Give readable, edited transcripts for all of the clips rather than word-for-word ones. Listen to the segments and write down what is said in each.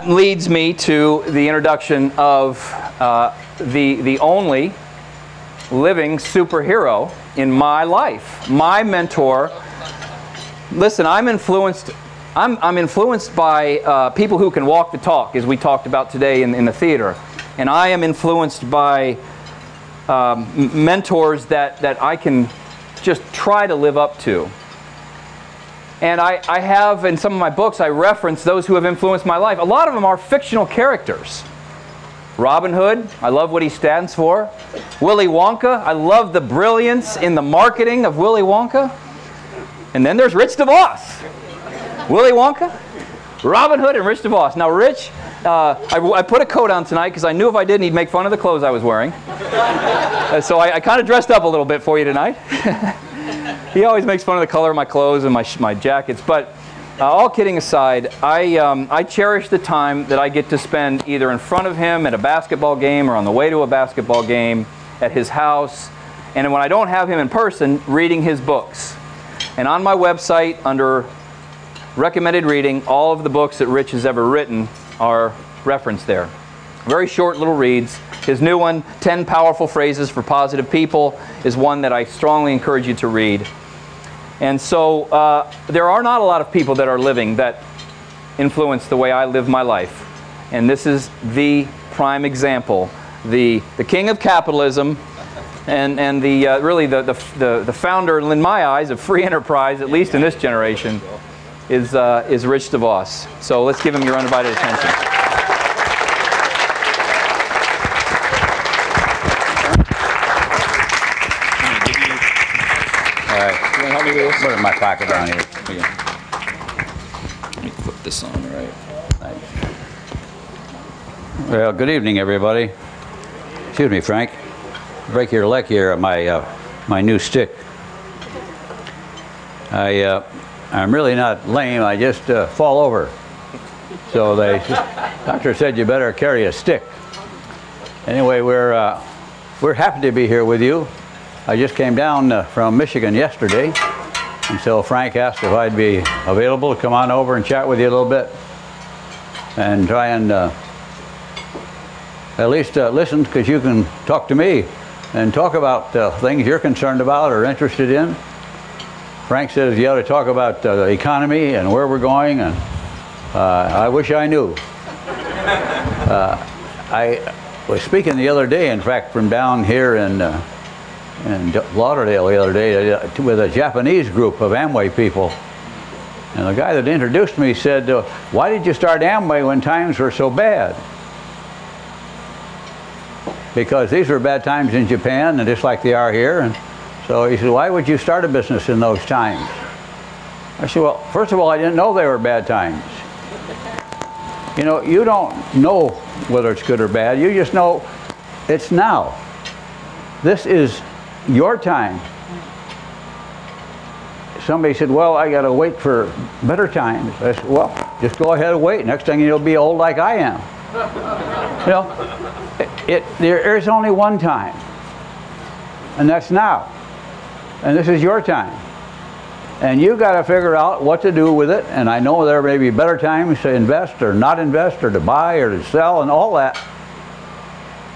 Leads me to the introduction of the only living superhero in my life, my mentor. Listen, I'm influenced by people who can walk the talk, as we talked about today in the theater, and I am influenced by mentors that I can just try to live up to. And I have, in some of my books, I reference those who have influenced my life. A lot of them are fictional characters. Robin Hood, I love what he stands for. Willy Wonka, I love the brilliance in the marketing of Willy Wonka. And then there's Rich DeVos. Willy Wonka, Robin Hood, and Rich DeVos. Now Rich, I put a coat on tonight because I knew if I didn't, he'd make fun of the clothes I was wearing. So I kind of dressed up a little bit for you tonight. He always makes fun of the color of my clothes and my jackets, but all kidding aside, I cherish the time that I get to spend either in front of him at a basketball game or on the way to a basketball game, at his house, and when I don't have him in person, reading his books. And on my website, under recommended reading, all of the books that Rich has ever written are referenced there. Very short little reads. His new one, 10 Powerful Phrases for Positive People, is one that I strongly encourage you to read. And so there are not a lot of people that are living that influence the way I live my life. And this is the prime example. The king of capitalism and the really the founder, in my eyes, of free enterprise, at least in this generation, is Rich DeVos. So let's give him your undivided attention. Put it in my pocket down here. Let me put this on right. Well, good evening, everybody. Excuse me, Frank. Break your leg here on my new stick. I'm really not lame. I just fall over. So the doctor said you better carry a stick. Anyway, we're happy to be here with you. I just came down from Michigan yesterday, and so Frank asked if I'd be available to come on over and chat with you a little bit and try and at least listen, because you can talk to me and talk about things you're concerned about or interested in. Frank says you ought to talk about the economy and where we're going, and I wish I knew. I was speaking the other day, in fact, from down here in Lauderdale the other day with a Japanese group of Amway people. And the guy that introduced me said, why did you start Amway when times were so bad? Because these were bad times in Japan, and just like they are here. And so he said, why would you start a business in those times? I said, well, first of all, I didn't know they were bad times. You know, you don't know whether it's good or bad. You just know it's now. This is your time. Somebody said, well, I got to wait for better times. I said, well, just go ahead and wait. Next thing you'll be old like I am. You know, there is only one time, and that's now. And this is your time. And you've got to figure out what to do with it. And I know there may be better times to invest or not invest or to buy or to sell and all that.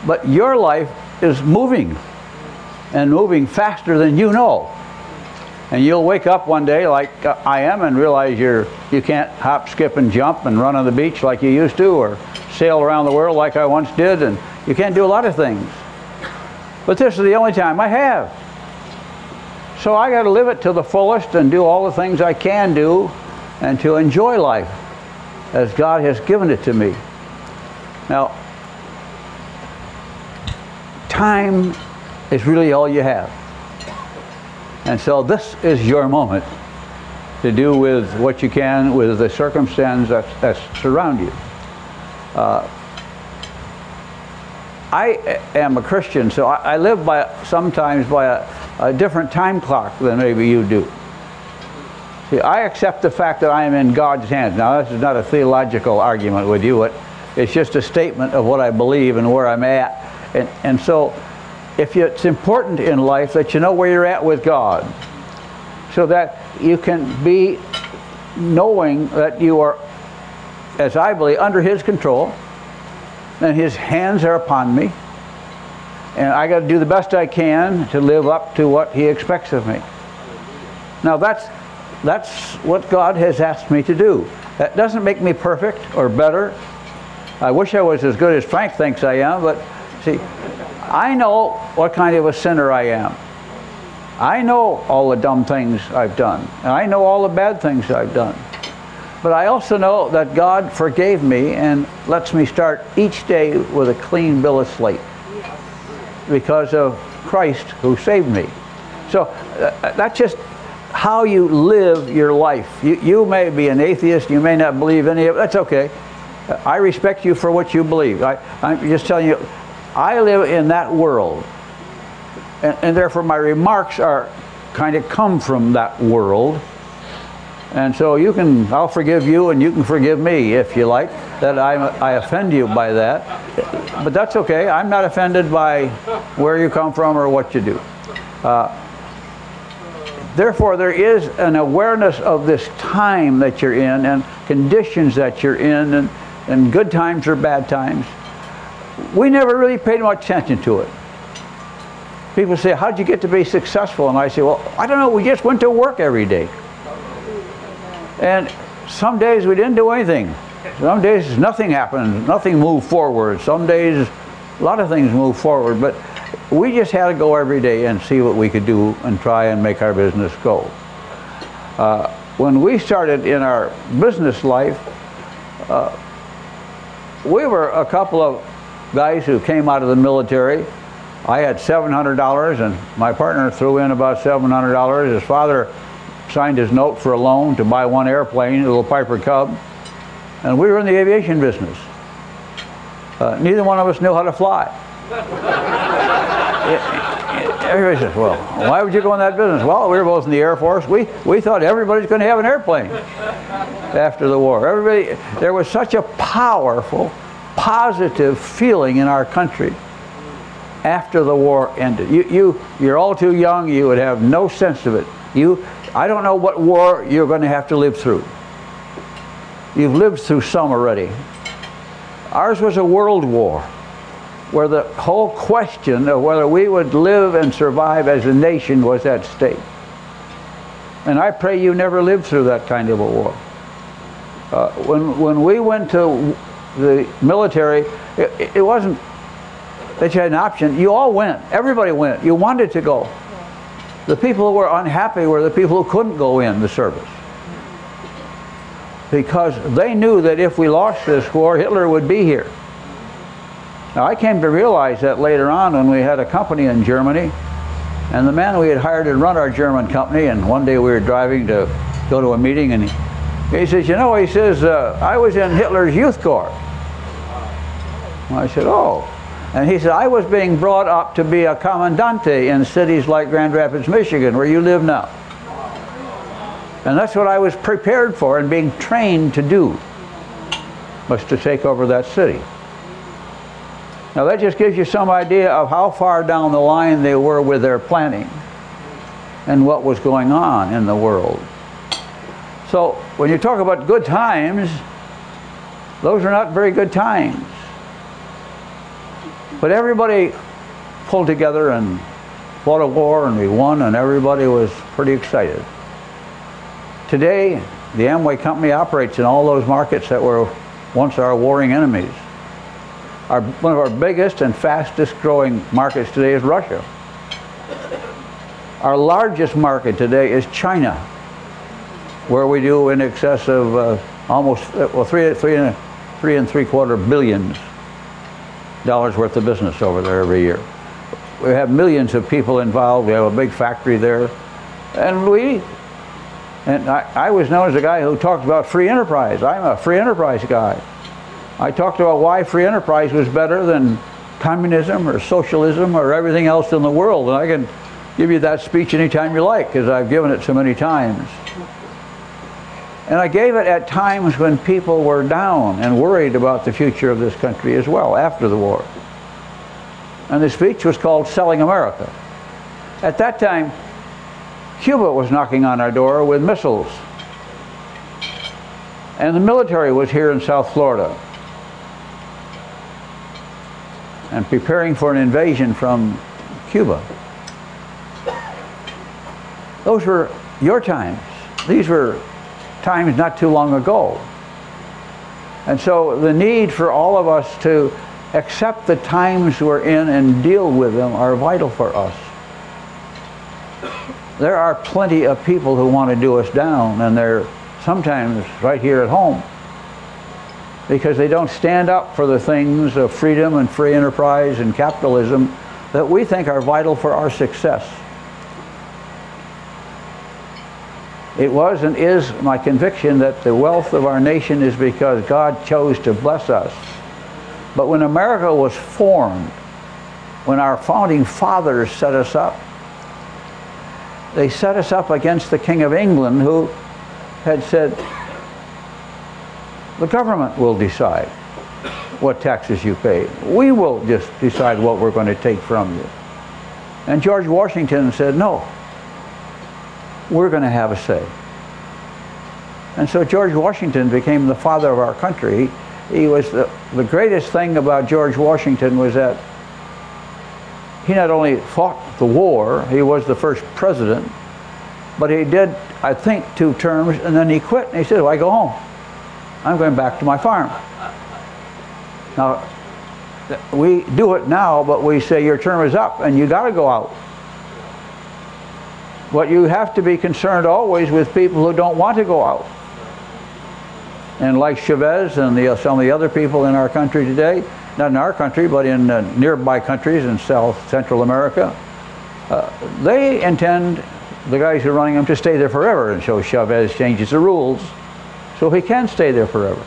But your life is moving. And moving faster than you know. And you'll wake up one day like I am and realize you can't hop, skip, and jump and run on the beach like you used to, or sail around the world like I once did, and you can't do a lot of things. But this is the only time I have. So I got to live it to the fullest and do all the things I can do and to enjoy life as God has given it to me. Now, time is really all you have. And so this is your moment to do with what you can with the circumstance that surround you. I am a Christian, so I live sometimes by a different time clock than maybe you do. See, I accept the fact that I am in God's hands. Now, this is not a theological argument with you. It's just a statement of what I believe and where I'm at. And so, it's important in life that you know where you're at with God, so that you can be knowing that you are as I believe, under His control, and His hands are upon me, and I got to do the best I can to live up to what He expects of me. Now that's what God has asked me to do. That doesn't make me perfect or better. I wish I was as good as Frank thinks I am, but see, I know what kind of a sinner I am. I know all the dumb things I've done, and I know all the bad things I've done. But I also know that God forgave me and lets me start each day with a clean bill of slate because of Christ who saved me. So that's just how you live your life. You may be an atheist, you may not believe any of it, that's okay. I respect you for what you believe. I'm just telling you, I live in that world. And therefore my remarks are kind of come from that world. And so I'll forgive you and you can forgive me if you like, that I offend you by that. But that's okay. I'm not offended by where you come from or what you do. Therefore, there is an awareness of this time that you're in and conditions that you're in and good times or bad times. We never really paid much attention to it. People say, how'd you get to be successful? And I say, well, I don't know, we just went to work every day. And some days we didn't do anything. Some days nothing happened, nothing moved forward. Some days a lot of things moved forward, but we just had to go every day and see what we could do and try and make our business go. When we started in our business life, we were a couple of guys who came out of the military. I had $700 and my partner threw in about $700. His father signed his note for a loan to buy one airplane, a little Piper Cub, and we were in the aviation business. Neither one of us knew how to fly. Everybody says, well, why would you go in that business? Well, we were both in the Air Force. We thought everybody's going to have an airplane after the war. There was such a powerful, positive feeling in our country after the war ended. You're all too young. You would have no sense of it. I don't know what war you're going to have to live through. You've lived through some already. Ours was a world war where the whole question of whether we would live and survive as a nation was at stake. And I pray you never lived through that kind of a war. When we went to the military, it wasn't that you had an option. You all went. Everybody went. You wanted to go. The people who were unhappy were the people who couldn't go in the service, because they knew that if we lost this war, Hitler would be here. Now, I came to realize that later on when we had a company in Germany, and the man we had hired to run our German company, and one day we were driving to go to a meeting, and he says, you know, he says, I was in Hitler's youth corps. Well, I said, oh. And he said, I was being brought up to be a commandante in cities like Grand Rapids, Michigan, where you live now. And that's what I was prepared for and being trained to do, was to take over that city. Now that just gives you some idea of how far down the line they were with their planning and what was going on in the world. So when you talk about good times, those are not very good times. But everybody pulled together and fought a war, and we won, and everybody was pretty excited. Today, the Amway company operates in all those markets that were once our warring enemies. One of our biggest and fastest growing markets today is Russia. Our largest market today is China, where we do in excess of almost $3.75 billion worth of business over there every year. We have millions of people involved. We have a big factory there, and I was known as a guy who talked about free enterprise. I'm a free enterprise guy. I talked about why free enterprise was better than communism or socialism or everything else in the world, and I can give you that speech anytime you like, because I've given it so many times. And I gave it at times when people were down and worried about the future of this country as well, after the war. And the speech was called Selling America. At that time, Cuba was knocking on our door with missiles. And the military was here in South Florida and preparing for an invasion from Cuba. Those were your times. These were times not too long ago. And so the need for all of us to accept the times we're in and deal with them are vital for us. There are plenty of people who want to do us down, and they're sometimes right here at home, because they don't stand up for the things of freedom and free enterprise and capitalism that we think are vital for our success. It was and is my conviction that the wealth of our nation is because God chose to bless us. But when America was formed, when our founding fathers set us up, they set us up against the King of England, who had said, the government will decide what taxes you pay. We will just decide what we're going to take from you. And George Washington said, no, we're going to have a say. And so George Washington became the father of our country. He was the greatest thing about George Washington was that he not only fought the war, he was the first president, but he did, I think, 2 terms, and then he quit, and he said, well, I go home. I'm going back to my farm. Now, we do it now, but we say your term is up, and you got to go out. But you have to be concerned always with people who don't want to go out. And like Chavez and some of the other people in our country today, not in our country, but in nearby countries in Central America, they intend, the guys who are running them, to stay there forever. And so Chavez changes the rules so he can stay there forever.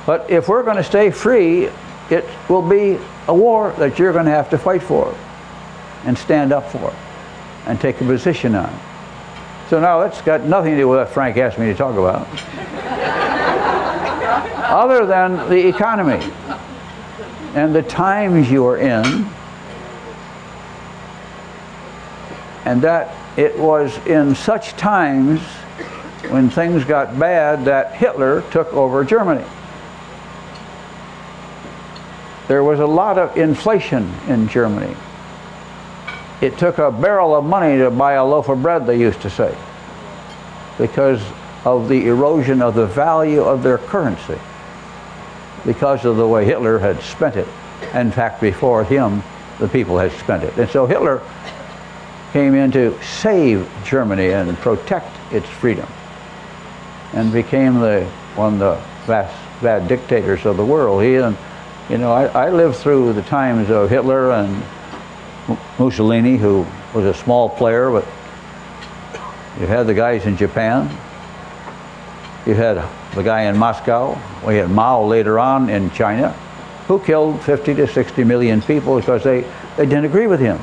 But if we're going to stay free, it will be a war that you're going to have to fight for and stand up for and take a position on. So now that's got nothing to do with what Frank asked me to talk about. Other than the economy and the times you are in, and that it was in such times when things got bad that Hitler took over Germany. There was a lot of inflation in Germany. It took a barrel of money to buy a loaf of bread, they used to say, because of the erosion of the value of their currency, because of the way Hitler had spent it. In fact, before him, the people had spent it. And so Hitler came in to save Germany and protect its freedom, and became one of the bad dictators of the world. I lived through the times of Hitler and Mussolini, who was a small player, but you had the guys in Japan, you had the guy in Moscow, we had Mao later on in China, who killed 50 to 60 million people because they didn't agree with him.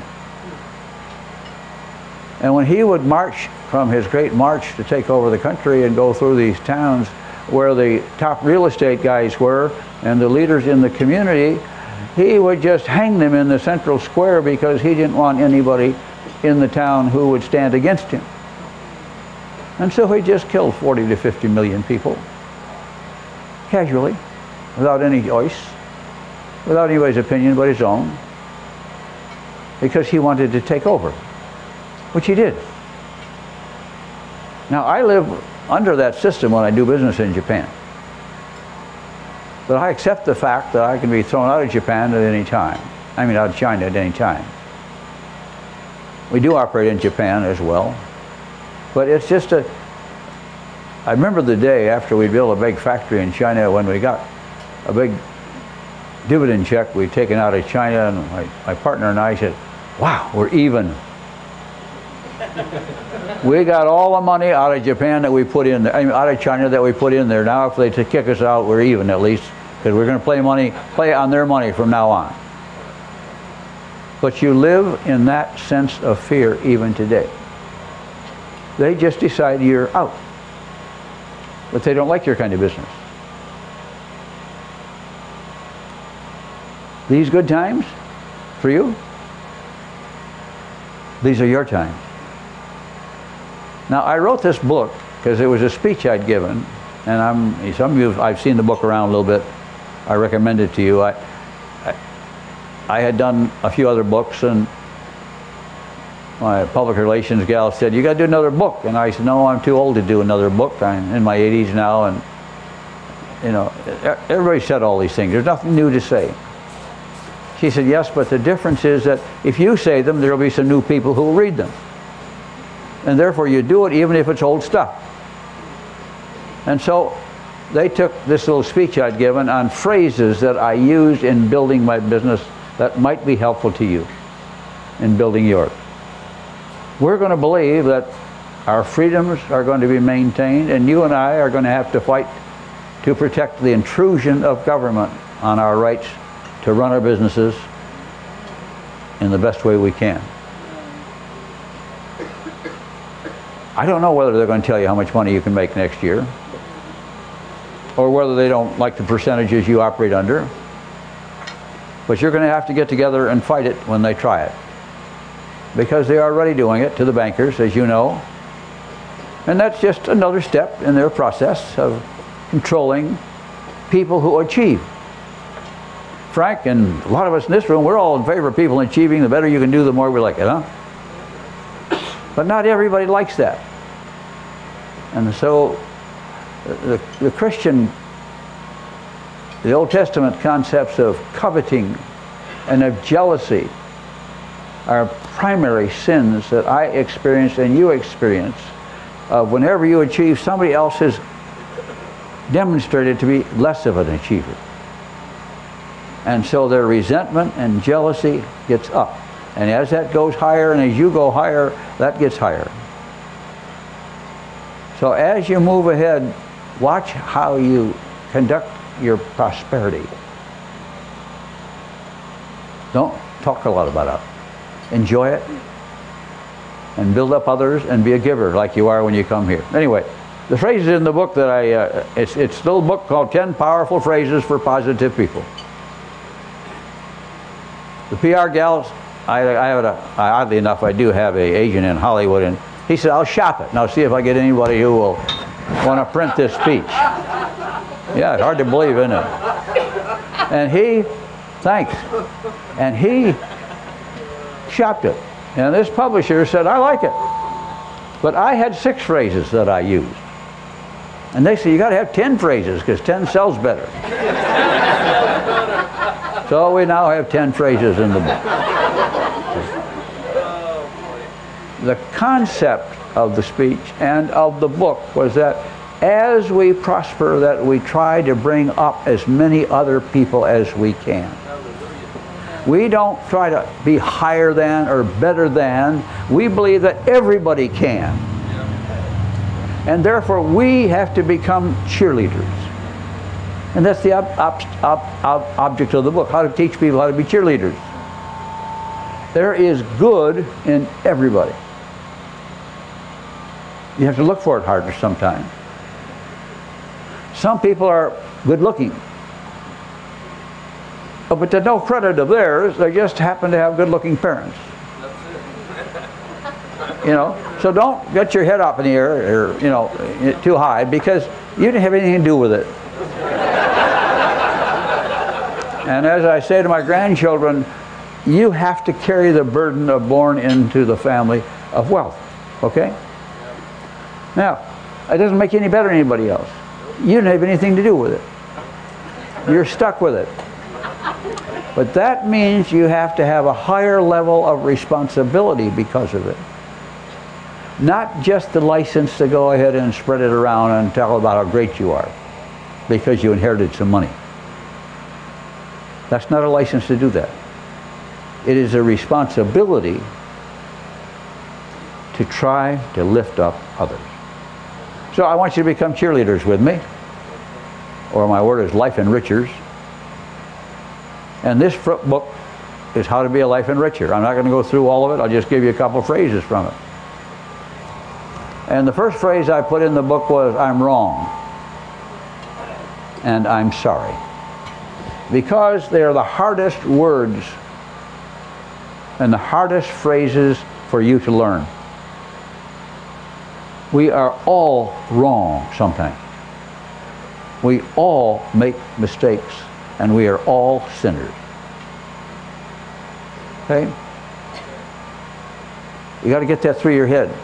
And when he would march from his great march to take over the country and go through these towns where the top real estate guys were and the leaders in the community, he would just hang them in the central square because he didn't want anybody in the town who would stand against him. And so he just killed 40 to 50 million people, casually, without any choice, without anybody's opinion but his own, because he wanted to take over, which he did. Now, I live under that system when I do business in Japan. But I accept the fact that I can be thrown out of Japan at any time. I mean, out of China at any time. We do operate in Japan as well. But it's just I remember the day after we built a big factory in China when we got a big dividend check we'd taken out of China, and my partner and I said, wow, we're even. We got all the money out of Japan that we put in there, I mean, out of China that we put in there. Now if they kick us out, we're even at least, because we're going to play on their money from now on. But you live in that sense of fear even today. They just decide you're out. But they don't like your kind of business. These good times for you, these are your times. Now, I wrote this book because it was a speech I'd given and some of you, I've seen the book around a little bit. I recommend it to you. I had done a few other books, and my public relations gal said, "You got to do another book." And I said, "No, I'm too old to do another book. I'm in my 80s now." And you know, everybody said all these things. There's nothing new to say. She said, "Yes, but the difference is that if you say them, there will be some new people who will read them. And therefore you do it even if it's old stuff." And so they took this little speech I'd given on phrases that I used in building my business that might be helpful to you in building yours. We're going to believe that our freedoms are going to be maintained, and you and I are going to have to fight to protect the intrusion of government on our rights to run our businesses in the best way we can. I don't know whether they're going to tell you how much money you can make next year, or whether they don't like the percentages you operate under. But you're going to have to get together and fight it when they try it. Because they are already doing it to the bankers, as you know. And that's just another step in their process of controlling people who achieve. Frank and a lot of us in this room, we're all in favor of people achieving. The better you can do, the more we like it, huh? But not everybody likes that. And so the Christian, the Old Testament concepts of coveting and of jealousy are primary sins that I experience and you experience. Whenever you achieve, somebody else has demonstrated to be less of an achiever. And so their resentment and jealousy gets up. And as that goes higher, and as you go higher, that gets higher. So as you move ahead, watch how you conduct your prosperity. Don't talk a lot about it. Enjoy it, and build up others, and be a giver like you are when you come here. Anyway, the phrases in the book that it's a little book called 10 Powerful Phrases for Positive People. The PR gals, oddly enough, I do have an agent in Hollywood, and he said, "I'll shop it, and I'll see if I get anybody who will want to print this speech." Yeah, it's hard to believe, isn't it? And he, thanks, and he shopped it. And this publisher said, "I like it." But I had 6 phrases that I used. And they said, "You got to have 10 phrases because 10 sells better." So we now have 10 phrases in the book. The concept of the speech and of the book was that as we prosper, that we try to bring up as many other people as we can. We don't try to be higher than or better than. We believe that everybody can. And therefore we have to become cheerleaders. And that's the object of the book, how to teach people how to be cheerleaders. There is good in everybody. You have to look for it harder sometimes. Some people are good looking. But to no credit of theirs, they just happen to have good looking parents. You know, so don't get your head up in the air or, you know, too high, because you didn't have anything to do with it. And as I say to my grandchildren, you have to carry the burden of born into the family of wealth, okay? Now, it doesn't make you any better than anybody else. You didn't have anything to do with it. You're stuck with it. But that means you have to have a higher level of responsibility because of it. Not just the license to go ahead and spread it around and tell about how great you are because you inherited some money. That's not a license to do that. It is a responsibility to try to lift up others. So I want you to become cheerleaders with me, or my word is life enrichers. And this book is how to be a life enricher. I'm not going to go through all of it. I'll just give you a couple phrases from it. And the first phrase I put in the book was, "I'm wrong and I'm sorry." Because they are the hardest words and the hardest phrases for you to learn. We are all wrong sometimes. We all make mistakes, and we are all sinners. Okay? You got to get that through your head,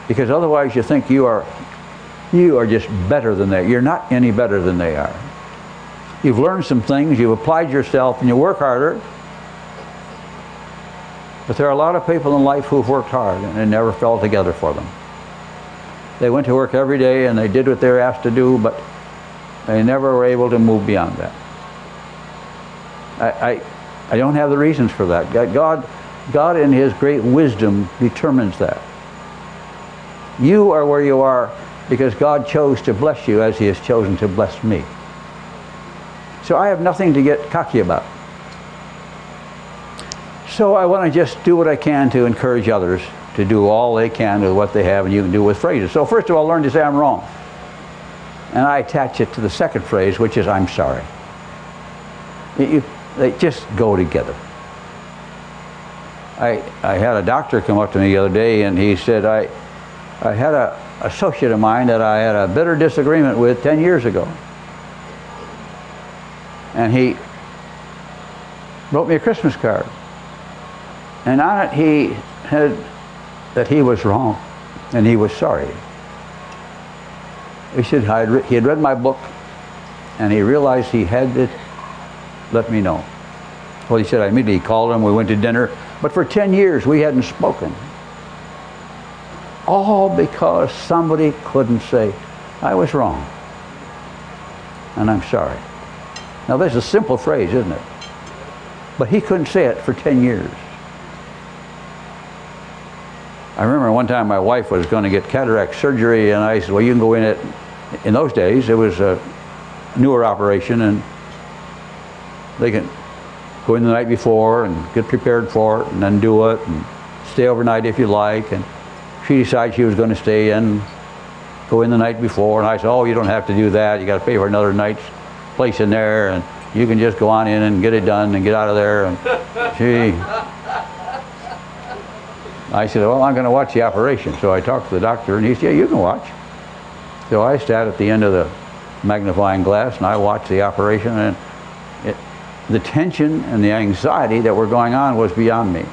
because otherwise you think you are just better than they. You're not any better than they are. You've learned some things, you've applied yourself, and you work harder. But there are a lot of people in life who've worked hard, and it never fell together for them. They went to work every day, and they did what they were asked to do, but they never were able to move beyond that. I don't have the reasons for that. God in His great wisdom determines that. You are where you are because God chose to bless you as He has chosen to bless me. So I have nothing to get cocky about. So I want to just do what I can to encourage others to do all they can with what they have, and you can do with phrases. So first of all, learn to say I'm wrong. And I attach it to the second phrase, which is I'm sorry. They just go together. I had a doctor come up to me the other day, and he said, I had an associate of mine that I had a bitter disagreement with 10 years ago. And he wrote me a Christmas card. And on it he had that he was wrong and he was sorry. He said he had read my book and he realized he had to let me know. Well, he said, I immediately called him, we went to dinner, but for 10 years we hadn't spoken. All because somebody couldn't say, I was wrong and I'm sorry. Now this is a simple phrase, isn't it? But he couldn't say it for 10 years. I remember one time my wife was going to get cataract surgery, and I said, well, you can go in it. In those days, it was a newer operation, and they can go in the night before and get prepared for it, and then do it, and stay overnight if you like. And she decided she was going to stay in, go in the night before, and I said, oh, you don't have to do that. You got to pay for another night's place in there, and you can just go on in and get it done and get out of there. And I said, well, I'm going to watch the operation. So I talked to the doctor, and he said, yeah, you can watch. So I sat at the end of the magnifying glass, and I watched the operation, and the tension and the anxiety that were going on was beyond me.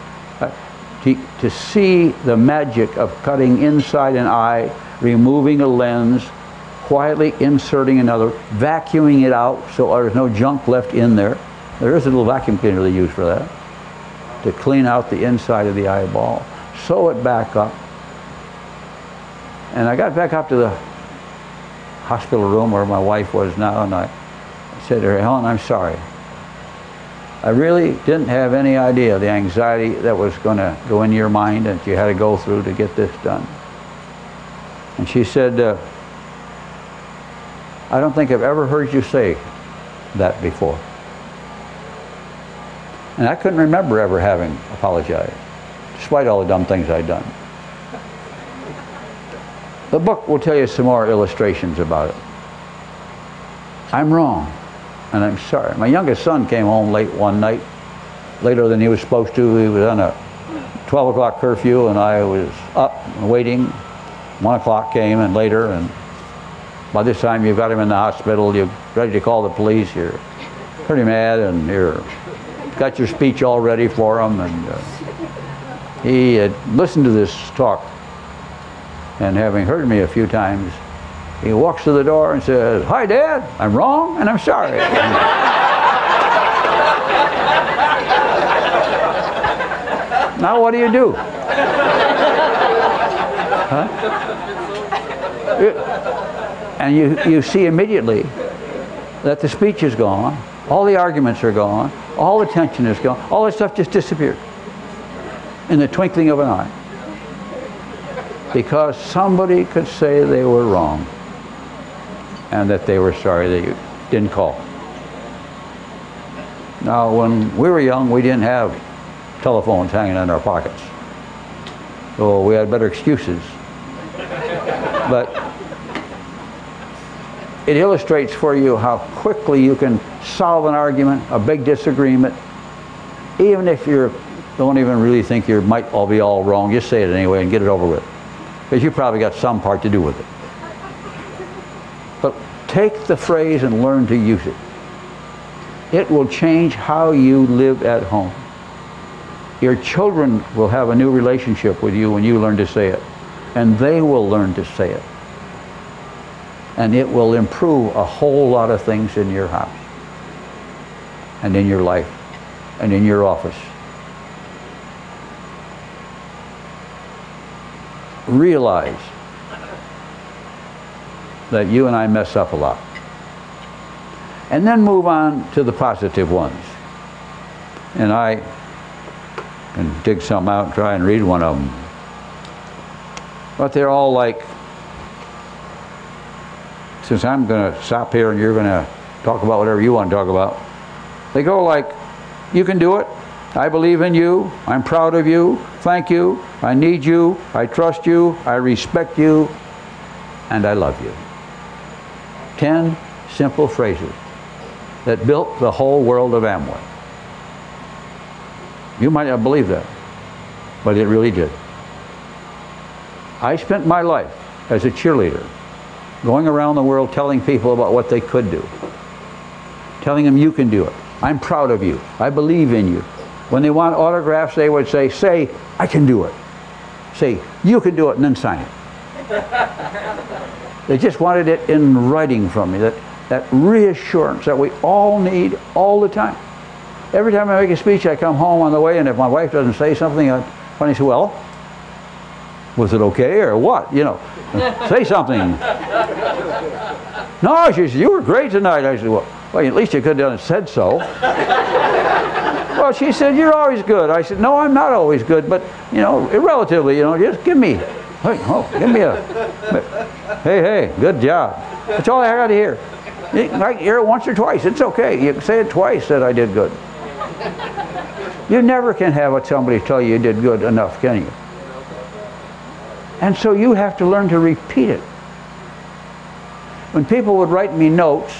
To see the magic of cutting inside an eye, removing a lens, quietly inserting another, vacuuming it out so there's no junk left in there. There is a little vacuum cleaner they use for that, to clean out the inside of the eyeball. Sew it back up. And I got back up to the hospital room where my wife was now, and I said to her, Helen, I'm sorry. I really didn't have any idea the anxiety that was going to go in your mind and you had to go through to get this done. And she said, I don't think I've ever heard you say that before. And I couldn't remember ever having apologized, despite all the dumb things I'd done. The book will tell you some more illustrations about it. I'm wrong, and I'm sorry. My youngest son came home late one night, later than he was supposed to. He was on a 12 o'clock curfew, and I was up and waiting. 1 o'clock came, and later, and by this time you've got him in the hospital, you're ready to call the police, you're pretty mad, and you've got your speech all ready for him, and he had listened to this talk, and having heard me a few times, he walks to the door and says, hi, Dad, I'm wrong and I'm sorry. Now what do you do? Huh? And you see immediately that the speech is gone, all the arguments are gone, all the tension is gone, all that stuff just disappeared in the twinkling of an eye. Because somebody could say they were wrong and that they were sorry that you didn't call. Now, when we were young, we didn't have telephones hanging in our pockets, so we had better excuses. But it illustrates for you how quickly you can solve an argument, a big disagreement, even if you don't even really think you might all be all wrong. Just say it anyway and get it over with, because you probably got some part to do with it. But Take the phrase and learn to use it. It will change how you live at home. Your children will have a new relationship with you when you learn to say it. And they will learn to say it. And it will improve a whole lot of things in your house, and in your life, and in your office. Realize that you and I mess up a lot. And then move on to the positive ones. And I can dig some out and try and read one of them. But they're all like, since I'm going to stop here and you're going to talk about whatever you want to talk about, they go like, you can do it. I believe in you. I'm proud of you. Thank you. I need you. I trust you. I respect you. And I love you. 10 simple phrases that built the whole world of Amway. You might not believe that, but it really did. I spent my life as a cheerleader going around the world telling people about what they could do. Telling them, you can do it. I'm proud of you. I believe in you. When they want autographs, they would say, I can do it. Say, you can do it, and then sign it. They just wanted it in writing from me, that reassurance that we all need all the time. Every time I make a speech, I come home on the way, and if my wife doesn't say something, I say, well, was it okay or what? You know, say something. No, she said, you were great tonight. I said, well, at least you could have said so. Well, she said, you're always good. I said, no, I'm not always good, but, you know, relatively, you know, just give me, give me a, hey, good job. That's all I got to hear. I can hear it once or twice. It's okay. You can say it twice that I did good. You never can have somebody tell you did good enough, can you? And so you have to learn to repeat it. When people would write me notes,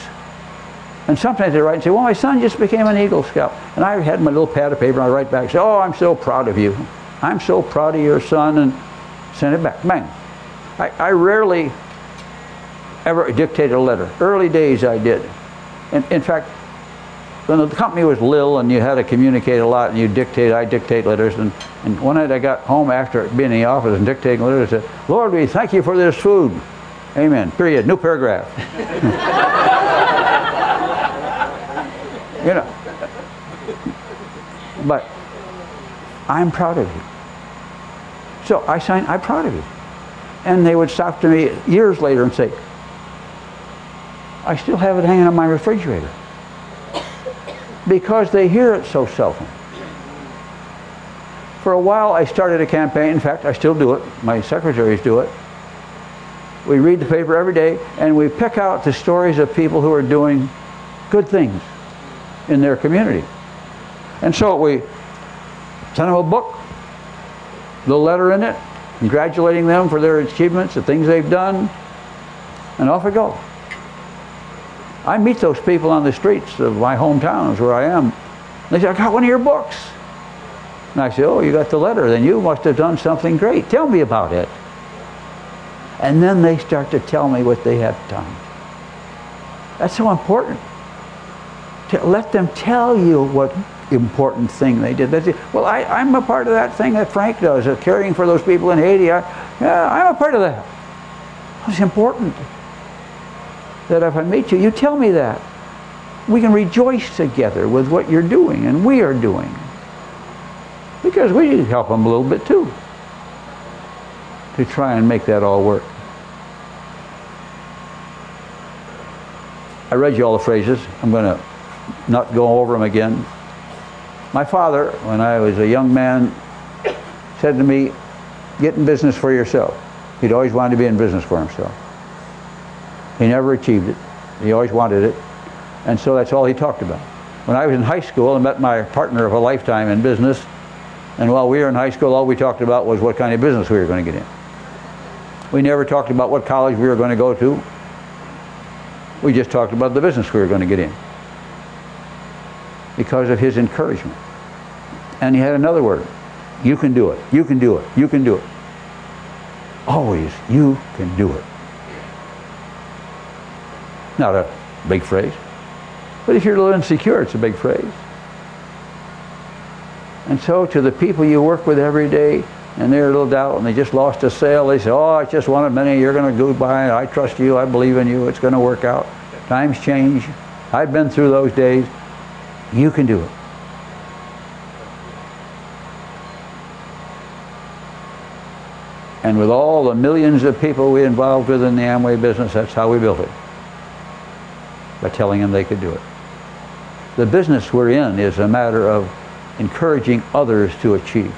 and sometimes they write and say, well, my son just became an Eagle Scout. And I had my little pad of paper, and I write back and say, oh, I'm so proud of you. I'm so proud of your son, and send it back. Bang. I rarely ever dictated a letter. Early days I did. In fact, when the company was little and you had to communicate a lot and I dictate letters, and one night I got home after being in the office and dictating letters and said, Lord, we thank you for this food. Amen. Period. New paragraph. You know. But I'm proud of you. So I signed, I'm proud of you. And they would stop to me years later and say, I still have it hanging on my refrigerator. Because they hear it so seldom. For a while I started a campaign. In fact, I still do it. My secretaries do it. We read the paper every day and we pick out the stories of people who are doing good things in their community. And so we send them a book, a little letter in it, congratulating them for their achievements, the things they've done, and off we go. I meet those people on the streets of my hometowns where I am. They say, I got one of your books. And I say, oh, you got the letter, then you must have done something great. Tell me about it. And then they start to tell me what they have done. That's so important. To let them tell you what important thing they did. They say, well, I'm a part of that thing that Frank does, caring for those people in Haiti. I'm a part of that. It's important that if I meet you, you tell me that. We can rejoice together with what you're doing and we are doing. Because we need to help them a little bit too, to try and make that all work. I read you all the phrases. I'm going to not go over them again. My father, when I was a young man, said to me, get in business for yourself. He'd always wanted to be in business for himself. He never achieved it. He always wanted it. And so that's all he talked about. When I was in high school, I met my partner of a lifetime in business. And while we were in high school, all we talked about was what kind of business we were going to get in. We never talked about what college we were going to go to. We just talked about the business we were going to get in. Because of his encouragement. And he had another word. You can do it. You can do it. You can do it. Always, you can do it. Not a big phrase. But if you're a little insecure, it's a big phrase. And so to the people you work with every day, and they're a little doubt, and they just lost a sale, they say, oh, it's just one of many, you're going to go by, I trust you, I believe in you, it's going to work out. Times change. I've been through those days. You can do it. And with all the millions of people we involved with in the Amway business, that's how we built it. By telling them they could do it. The business we're in is a matter of encouraging others to achieve.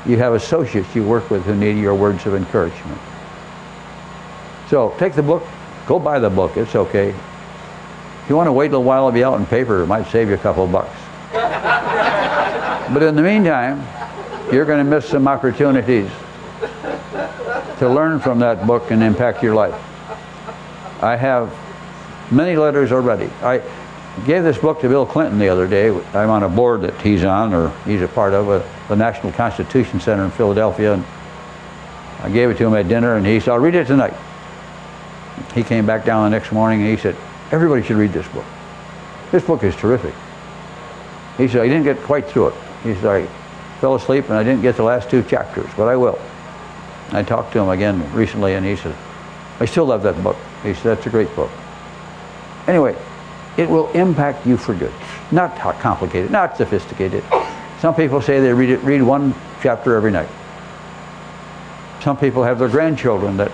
You have associates you work with who need your words of encouragement. So take the book, go buy the book, it's okay. If you want to wait a little while, it'll be out in paper, it might save you a couple of bucks. But in the meantime, you're going to miss some opportunities to learn from that book and impact your life. I have many letters already. I gave this book to Bill Clinton the other day. I'm on a board that he's on, or he's a part of, the National Constitution Center in Philadelphia. And I gave it to him at dinner, and he said, I'll read it tonight. He came back down the next morning, and he said, everybody should read this book. This book is terrific. He said, I didn't get quite through it. He said, I fell asleep, and I didn't get the last 2 chapters, but I will. I talked to him again recently, and he said, I still love that book. He said, that's a great book. Anyway, it will impact you for good. Not complicated, not sophisticated. Some people say they read 1 chapter every night. Some people have their grandchildren that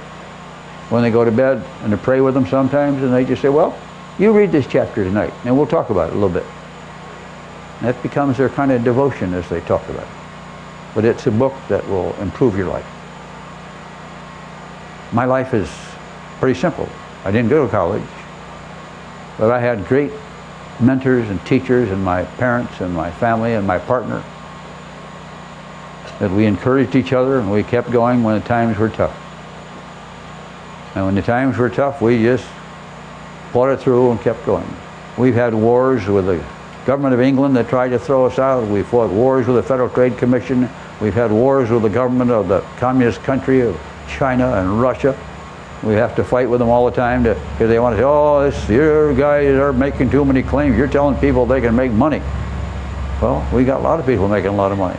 when they go to bed and they pray with them sometimes, and they just say, well, you read this chapter tonight and we'll talk about it a little bit. And that becomes their kind of devotion as they talk about it. But it's a book that will improve your life. My life is pretty simple. I didn't go to college, but I had great mentors and teachers and my parents and my family and my partner that we encouraged each other and we kept going when the times were tough. And when the times were tough, we just fought it through and kept going. We've had wars with the government of England that tried to throw us out. We fought wars with the Federal Trade Commission. We've had wars with the government of the communist country of China and Russia. We have to fight with them all the time because they want to say, oh, your guys are making too many claims. You're telling people they can make money. Well, we got a lot of people making a lot of money.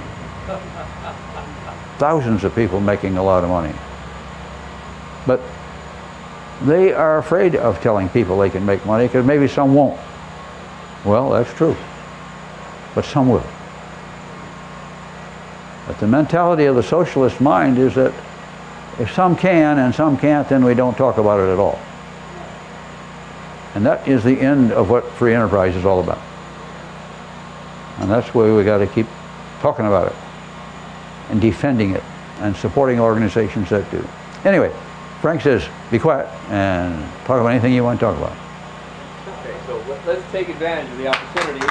Thousands of people making a lot of money. But they are afraid of telling people they can make money because maybe some won't. Well, that's true. But some will. But the mentality of the socialist mind is that if some can and some can't, then we don't talk about it at all. And that is the end of what free enterprise is all about. And that's why we got to keep talking about it and defending it and supporting organizations that do. Anyway, Frank says, be quiet and talk about anything you want to talk about. Okay, so let's take advantage of the opportunity.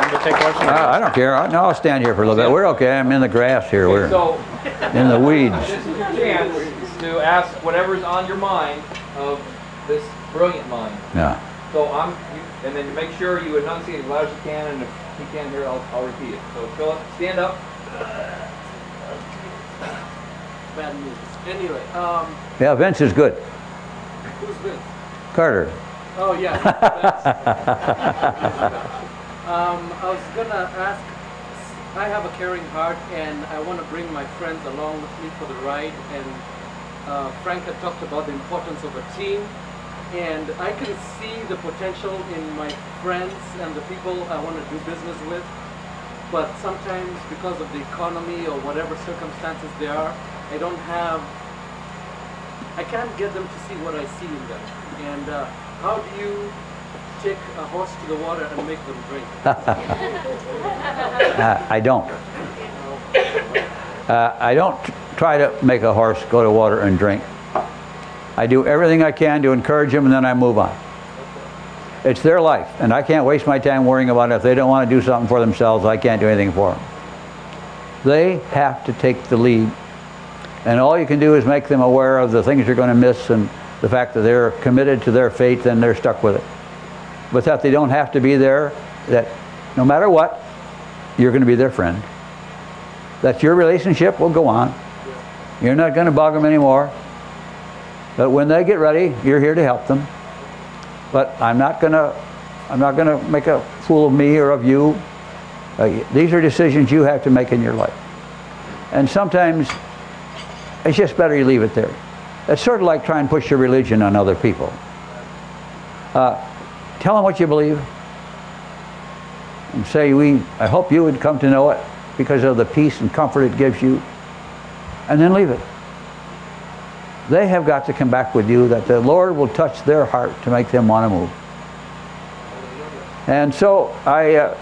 To take questions? I don't care. No, I'll stand here for a little bit. We're okay. I'm in the grass here. We're in the weeds. This is your chance to ask whatever's on your mind of this brilliant mind. Yeah. So and then make sure you enunciate as loud as you can, and if you can't hear it, I'll repeat it. So Philip, stand up. Bad news. Anyway, Yeah, Vince is good. who's Vince? Carter. Oh yeah. I was gonna ask. I have a caring heart, and I want to bring my friends along with me for the ride. And Frank had talked about the importance of a team, and I can see the potential in my friends and the people I want to do business with. But sometimes, because of the economy or whatever circumstances they are, I can't get them to see what I see in them. And how do you take a horse to the water and make them drink? I don't. I don't try to make a horse go to water and drink. I do everything I can to encourage them, and then I move on. It's their life, and I can't waste my time worrying about it. If they don't want to do something for themselves, I can't do anything for them. They have to take the lead, and all you can do is make them aware of the things they're going to miss and the fact that they're committed to their fate, then they're stuck with it. But that they don't have to be there, that no matter what, you're going to be their friend. That your relationship will go on. You're not going to bug them anymore. But when they get ready, you're here to help them. But I'm not going to make a fool of me or of you. These are decisions you have to make in your life. And sometimes it's just better you leave it there. It's sort of like trying to push your religion on other people. Tell them what you believe. And say, I hope you would come to know it because of the peace and comfort it gives you. And then leave it. They have got to come back with you, that the Lord will touch their heart to make them want to move. And so I'm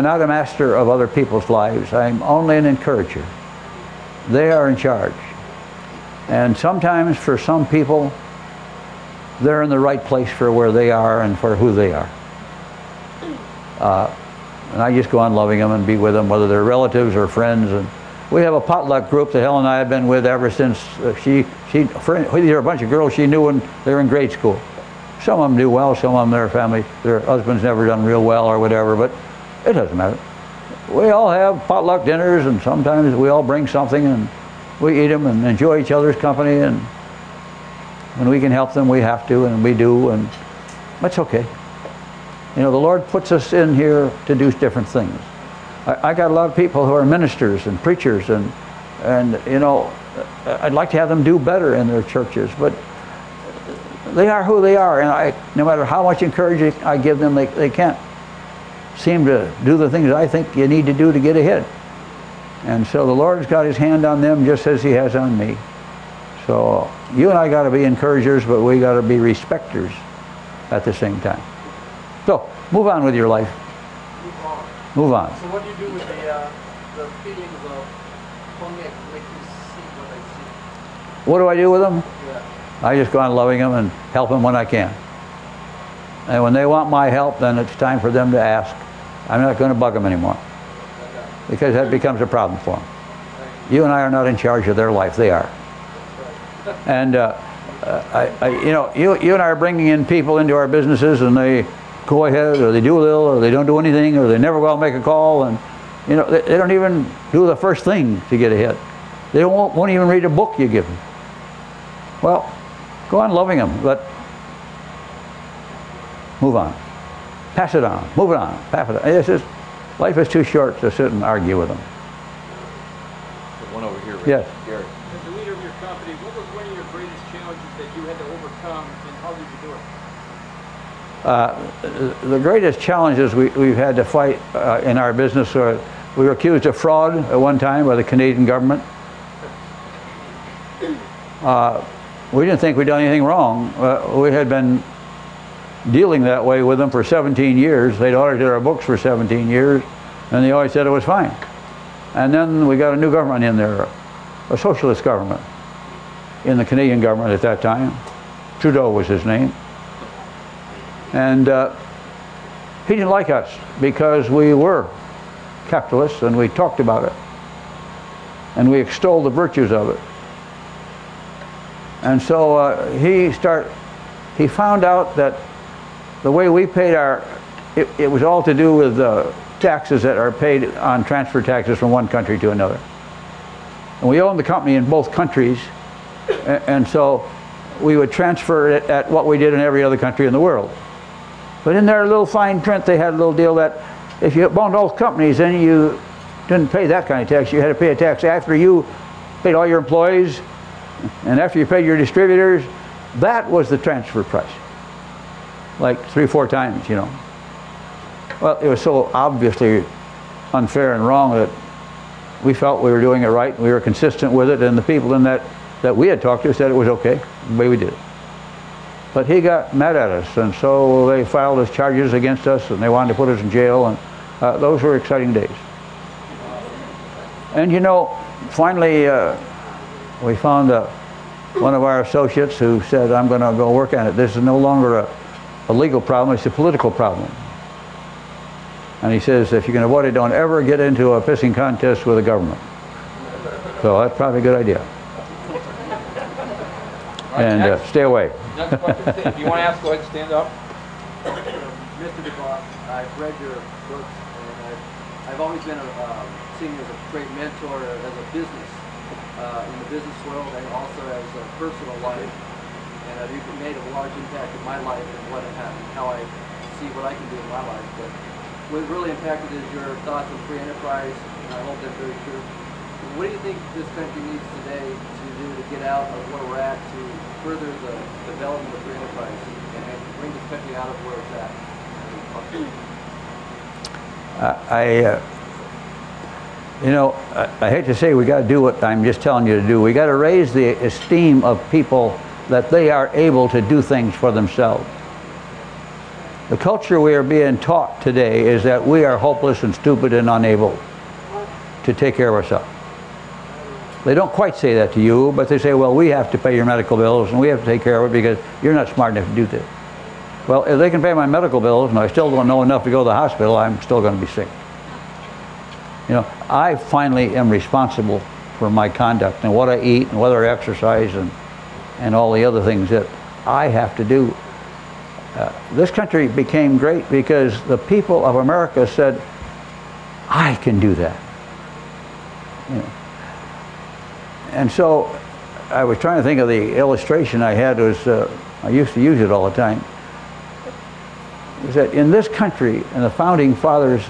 not a master of other people's lives. I'm only an encourager. They are in charge. And sometimes for some people, they're in the right place for where they are and for who they are. And I just go on loving them and be with them, whether they're relatives or friends. And we have a potluck group that Helen and I have been with ever since these are a bunch of girls she knew when they were in grade school. Some of them do well, some of them, their family, their husbands never done real well or whatever, but it doesn't matter. We all have potluck dinners, and sometimes we all bring something and we eat them and enjoy each other's company, and when we can help them, we have to, and we do, and that's okay. You know, the Lord puts us in here to do different things. I got a lot of people who are ministers and preachers, and you know, I'd like to have them do better in their churches, but they are who they are, and no matter how much encouragement I give them, they can't seem to do the things I think you need to do to get ahead. And so the Lord's got His hand on them just as He has on me. So you and I got to be encouragers, but we got to be respecters at the same time. So move on with your life. Move on. So what do you do with the feelings of connect, make you see what I see? What do I do with them? Yeah. I just go on loving them and help them when I can. And when they want my help, then it's time for them to ask. I'm not going to bug them anymore, because that becomes a problem for them. You and I are not in charge of their life; they are. And you know, you and I are bringing in people into our businesses, and they go ahead, or they do a little, or they don't do anything, or they never go out and make a call, and you know, they don't even do the first thing to get ahead. They won't even read a book you give them. Well, go on loving them, but move on. Pass it on. Move it on. Pass it on. It's just, life is too short to sit and argue with them. One over here, Rick. Yes. Gary. As the leader of your company, what was one of your greatest challenges that you had to overcome, and how did you do it? The greatest challenges we've had to fight in our business are, we were accused of fraud at one time by the Canadian government. We didn't think we'd done anything wrong. We had been dealing that way with them for 17 years. They'd audited our books for 17 years, and they always said it was fine. And then we got a new government in there, a socialist government in the Canadian government at that time. Trudeau was his name. And he didn't like us because we were capitalists, and we talked about it. And we extolled the virtues of it. And so he found out that the way we paid it was all to do with taxes that are paid on transfer taxes from one country to another. And we owned the company in both countries, and so we would transfer it at what we did in every other country in the world. But in their little fine print, they had a little deal that if you owned both companies, then you didn't pay that kind of tax. You had to pay a tax after you paid all your employees, and after you paid your distributors. That was the transfer price, like 3 or 4 times, you know. Well, it was so obviously unfair and wrong that we felt we were doing it right, and we were consistent with it, and the people in that we had talked to said it was okay, the way we did it. But he got mad at us, and so they filed his charges against us, and they wanted to put us in jail, and those were exciting days. And you know, finally we found one of our associates who said, I'm going to go work on it. This is no longer a legal problem, it's a political problem. And he says, if you can avoid it, don't ever get into a pissing contest with the government. So that's probably a good idea. And stay away. Next question. If you want to ask, go ahead and stand up. Mr. DeVos, I've read your books, and I've always been seen you as a great mentor as a business in the business world and also as a personal life. And you've made a large impact in my life and how I see what I can do in my life. But what really impacted is your thoughts on free enterprise, and I hold them very true. What do you think this country needs today to do to get out of where we're at to further the development of free enterprise and bring this country out of where it's at? I hate to say we got to do what I'm just telling you to do. We got to raise the esteem of people that they are able to do things for themselves. The culture we are being taught today is that we are hopeless and stupid and unable to take care of ourselves. They don't quite say that to you, but they say, well, we have to pay your medical bills and we have to take care of it because you're not smart enough to do this. Well, if they can pay my medical bills and I still don't know enough to go to the hospital, I'm still going to be sick. I finally am responsible for my conduct and what I eat and whether I exercise and all the other things that I have to do. This country became great because the people of America said, I can do that. And so I was trying to think of the illustration I had. I used to use it all the time. Is that in this country, and the founding fathers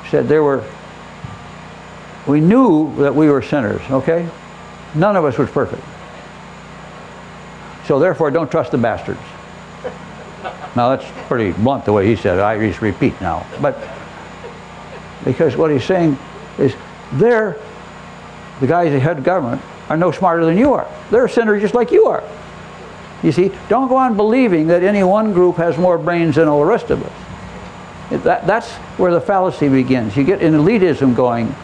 said we knew that we were sinners, okay? None of us was perfect. So therefore, don't trust the bastards. Now that's pretty blunt the way he said it. I just repeat now. But because what he's saying is the guys that head government are no smarter than you are. They're sinners just like you are. You see, don't go on believing that any one group has more brains than all the rest of us. That's where the fallacy begins. You get an elitism going,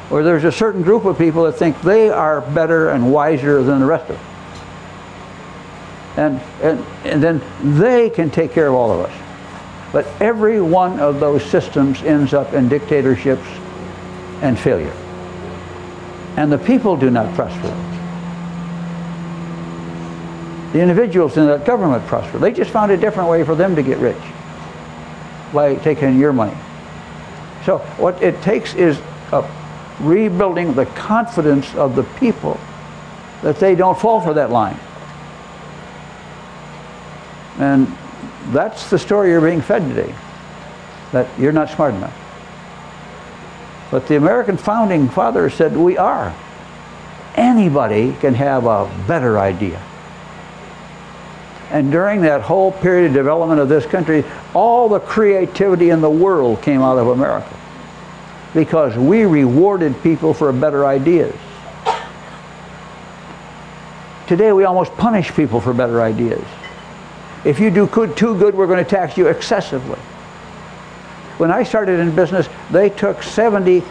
where there's a certain group of people that think they are better and wiser than the rest of us. And then they can take care of all of us. But every one of those systems ends up in dictatorships and failure. And the people do not prosper. The individuals in that government prosper. They just found a different way for them to get rich by taking your money. So what it takes is rebuilding the confidence of the people that they don't fall for that line. And that's the story you're being fed today, that you're not smart enough. But the American founding fathers said we are. Anybody can have a better idea. And during that whole period of development of this country, all the creativity in the world came out of America, because we rewarded people for better ideas. Today we almost punish people for better ideas. If you do too good, we're going to tax you excessively. When I started in business, they took 70%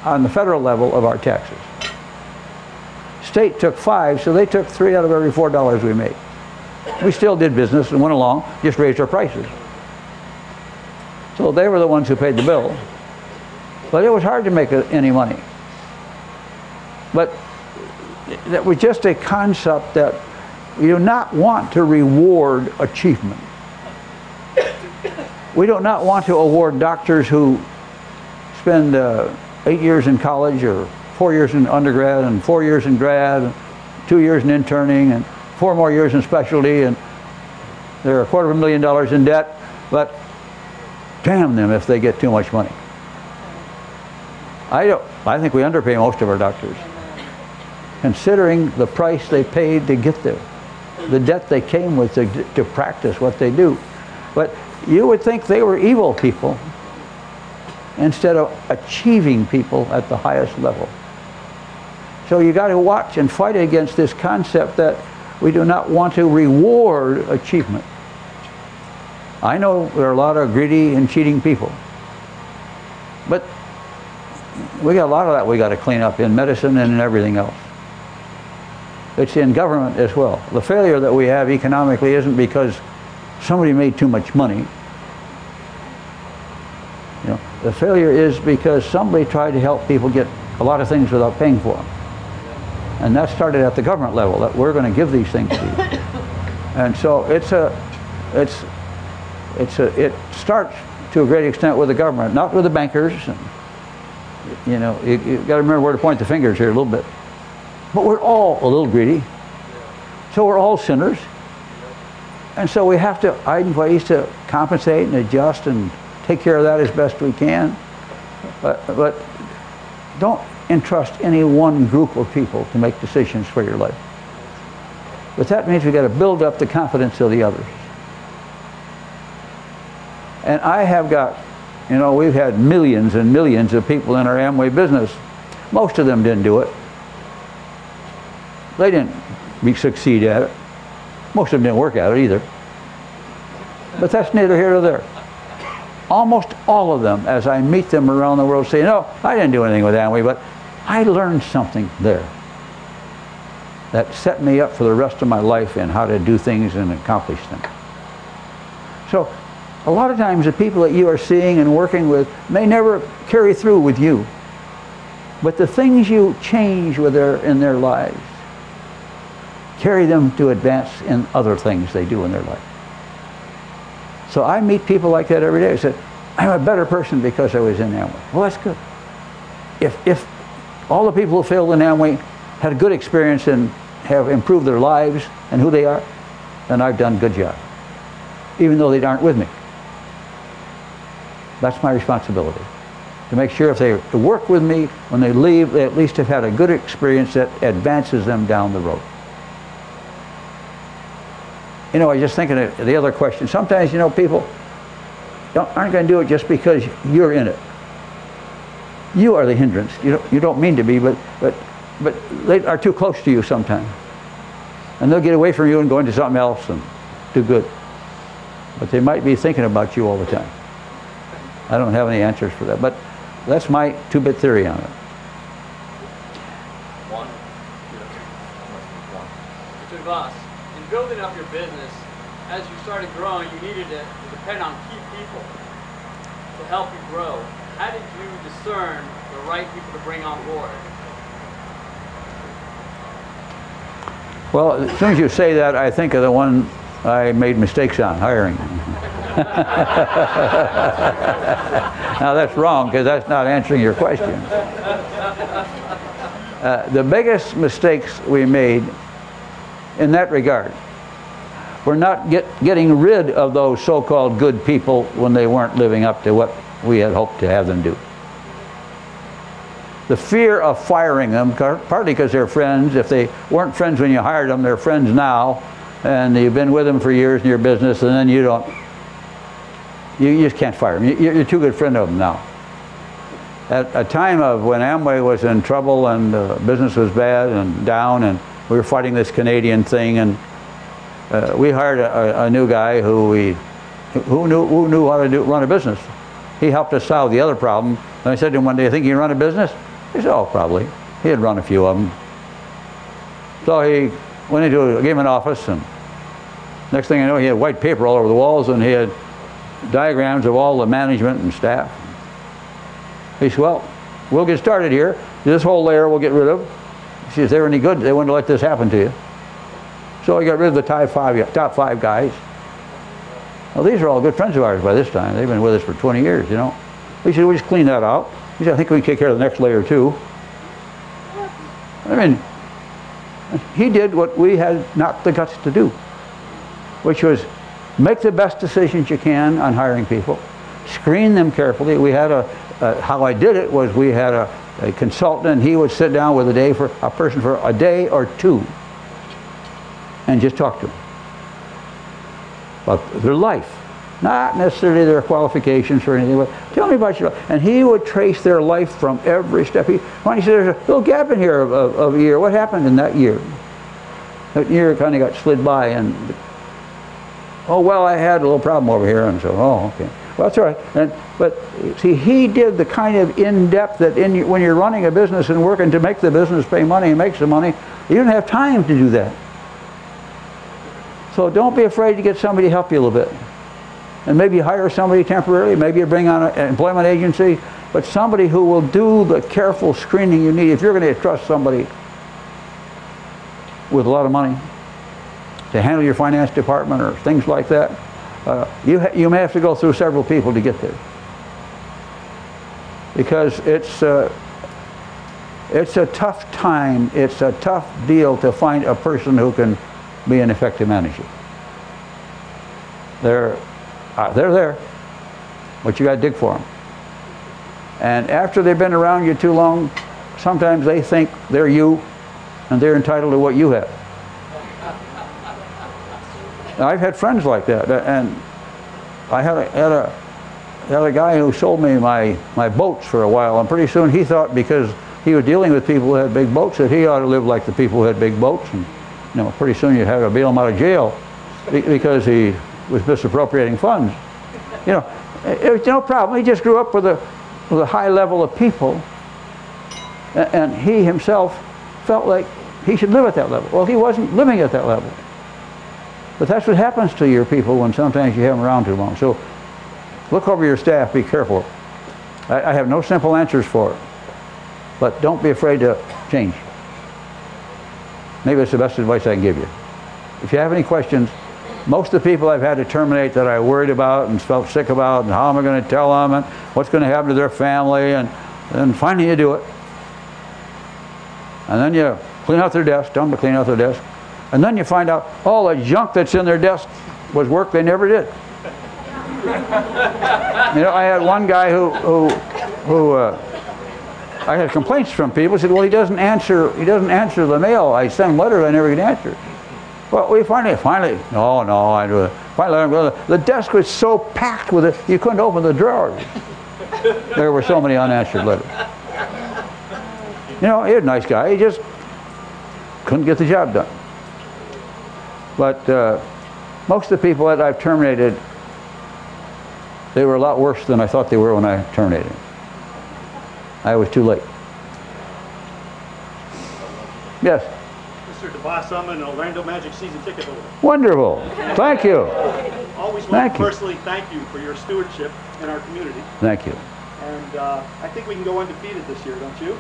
on the federal level of our taxes. State took 5%, so they took 3 out of every $4 we made. We still did business and went along, just raised our prices. So they were the ones who paid the bill. But it was hard to make any money. But that was just a concept that we do not want to reward achievement. We do not want to award doctors who spend 8 years in college or 4 years in undergrad and 4 years in grad, and 2 years in interning and 4 more years in specialty, and they're $250,000 in debt, but damn them if they get too much money. I think we underpay most of our doctors, considering the price they paid to get there, the debt they came with to practice what they do. But you would think they were evil people instead of achieving people at the highest level. So you got to watch and fight against this concept that we do not want to reward achievement. I know there are a lot of greedy and cheating people, but we got a lot of that we got to clean up in medicine and in everything else. It's in government as well. The failure that we have economically isn't because somebody made too much money. You know, the failure is because somebody tried to help people get a lot of things without paying for them. And that started at the government level, that we're going to give these things to you. And so it starts to a great extent with the government, not with the bankers You know, you've got to remember where to point the fingers here a little bit. But we're all a little greedy. So we're all sinners. And so we have to find ways to compensate and adjust and take care of that as best we can. But don't entrust any one group of people to make decisions for your life. But that means we've got to build up the confidence of the others. And I have got, you know, we've had millions and millions of people in our Amway business. Most of them didn't do it. They didn't succeed at it. Most of them didn't work at it either. But that's neither here nor there. Almost all of them, as I meet them around the world, say, no, I didn't do anything with Amway, but I learned something there that set me up for the rest of my life in how to do things and accomplish things. So a lot of times the people that you are seeing and working with may never carry through with you. But the things you change with in their lives carry them to advance in other things they do in their life. So I meet people like that every day. I said, I'm a better person because I was in Amway. Well, that's good. If all the people who failed in Amway had a good experience and have improved their lives and who they are, then I've done a good job, even though they aren't with me. That's my responsibility, to make sure if they work with me, when they leave, they at least have had a good experience that advances them down the road. You know, I was just thinking of the other question. Sometimes, you know, people aren't going to do it just because you're in it. You are the hindrance. You don't mean to be, but they are too close to you sometimes. And they'll get away from you and go into something else and do good. But they might be thinking about you all the time. I don't have any answers for that, but that's my two-bit theory on it. Mr. DeVos, in building up your business, as you started growing, you needed to depend on key people to help you grow. How did you discern the right people to bring on board? Well, as soon as you say that, I think of the one I made mistakes on, hiring. Now that's wrong, because that's not answering your question. The biggest mistakes we made in that regard were not getting rid of those so-called good people when they weren't living up to what we had hoped to have them do. The fear of firing them, partly because they're friends. If they weren't friends when you hired them, they're friends now, and you've been with them for years in your business, and then you just can't fire them. You're too good friend of them now. At a time of when Amway was in trouble and business was bad and down, and we were fighting this Canadian thing, and we hired a new guy who knew how to run a business. He helped us solve the other problem. And I said to him one day, "You think you can run a business?" He said, "Oh, probably." He had run a few of them. So he went gave him an office, and next thing I know, he had white paper all over the walls, and he had diagrams of all the management and staff. He said, "Well, we'll get started here. This whole layer we'll get rid of." He says, "If they were any good, they wouldn't let this happen to you." So he got rid of the top five guys. Well, these are all good friends of ours by this time. They've been with us for 20 years, you know. He said, "We'll just clean that out." He said, "I think we can take care of the next layer too." I mean, he did what we had not the guts to do, which was make the best decisions you can on hiring people, screen them carefully. We had how I did it was we had a consultant, and he would sit down with a person for a day or two and just talk to them about their life, not necessarily their qualifications or anything, but tell me about your life. And he would trace their life from every step. When he said, "There's a little gap in here of a year. What happened in that year?" That year kind of got slid by, and "Oh, well, I had a little problem over here." And so, "Oh, okay. Well, that's all right." But see, he did the kind of in-depth that when you're running a business and working to make the business pay money and make some money, you don't have time to do that. So don't be afraid to get somebody to help you a little bit. And maybe you hire somebody temporarily, maybe you bring on an employment agency, but somebody who will do the careful screening you need. If you're going to trust somebody with a lot of money to handle your finance department or things like that, you may have to go through several people to get there. because it's a tough time, it's a tough deal to find a person who can be an effective manager. They're there, but you got to dig for them. And after they've been around you too long, sometimes they think they're you, and they're entitled to what you have. Now, I've had friends like that, and I had a guy who sold me my boats for a while, and pretty soon he thought because he was dealing with people who had big boats that he ought to live like the people who had big boats, and pretty soon you'd have to bail him out of jail because he was misappropriating funds. It was no problem. He just grew up with a high level of people, and he himself felt like he should live at that level. Well, he wasn't living at that level. But that's what happens to your people when sometimes you have them around too long. So look over your staff, be careful. I have no simple answers for it, but don't be afraid to change. Maybe it's the best advice I can give you. If you have any questions, most of the people I've had to terminate that I worried about and felt sick about, and how am I going to tell them, and what's going to happen to their family, and then finally you do it. And then you clean out their desk, tell them to clean out their desk, and then you find out all the junk that's in their desk was work they never did. I had one guy who I had complaints from people. Said, "Well, he doesn't answer the mail. I send letters, I never get answered." Well, we finally, the desk was so packed with it, you couldn't open the drawers. There were so many unanswered letters. He was a nice guy. He just couldn't get the job done. But most of the people that I've terminated, they were a lot worse than I thought they were when I terminated them. I was too late. Yes? Mr. DeVos, I'm an Orlando Magic season ticket holder. Wonderful. Thank you. Always want to personally thank you for your stewardship in our community. Thank you. And I think we can go undefeated this year, don't you?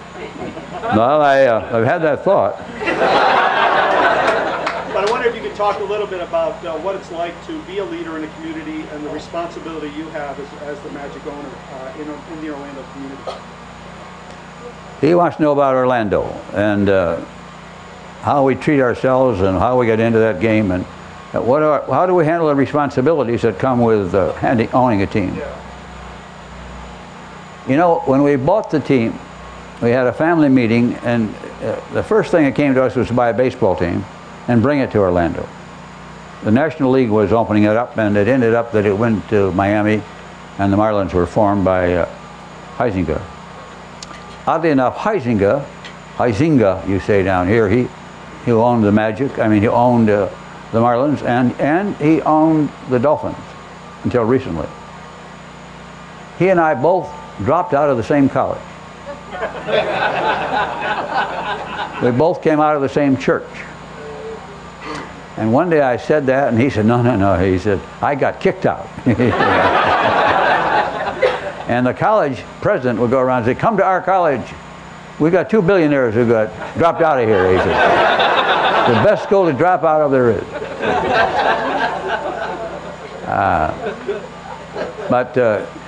Well, I've had that thought. But I wonder if you could talk a little bit about what it's like to be a leader in a community and the responsibility you have as the Magic owner in the Orlando community. He wants to know about Orlando and how we treat ourselves and how we get into that game, and how do we handle the responsibilities that come with owning a team. When we bought the team, we had a family meeting, and the first thing that came to us was to buy a baseball team and bring it to Orlando. The National League was opening it up, and it ended up that it went to Miami, and the Marlins were formed by Huizinga. Oddly enough, Huizinga, you say down here, he owned the Magic. I mean, he owned the Marlins, and he owned the Dolphins until recently. He and I both dropped out of the same college. We both came out of the same church. And one day I said that, and he said, no. He said, I got kicked out. And the college president would go around and say, come to our college. We got 2 billionaires who got dropped out of here, he said. The best school to drop out of there is. But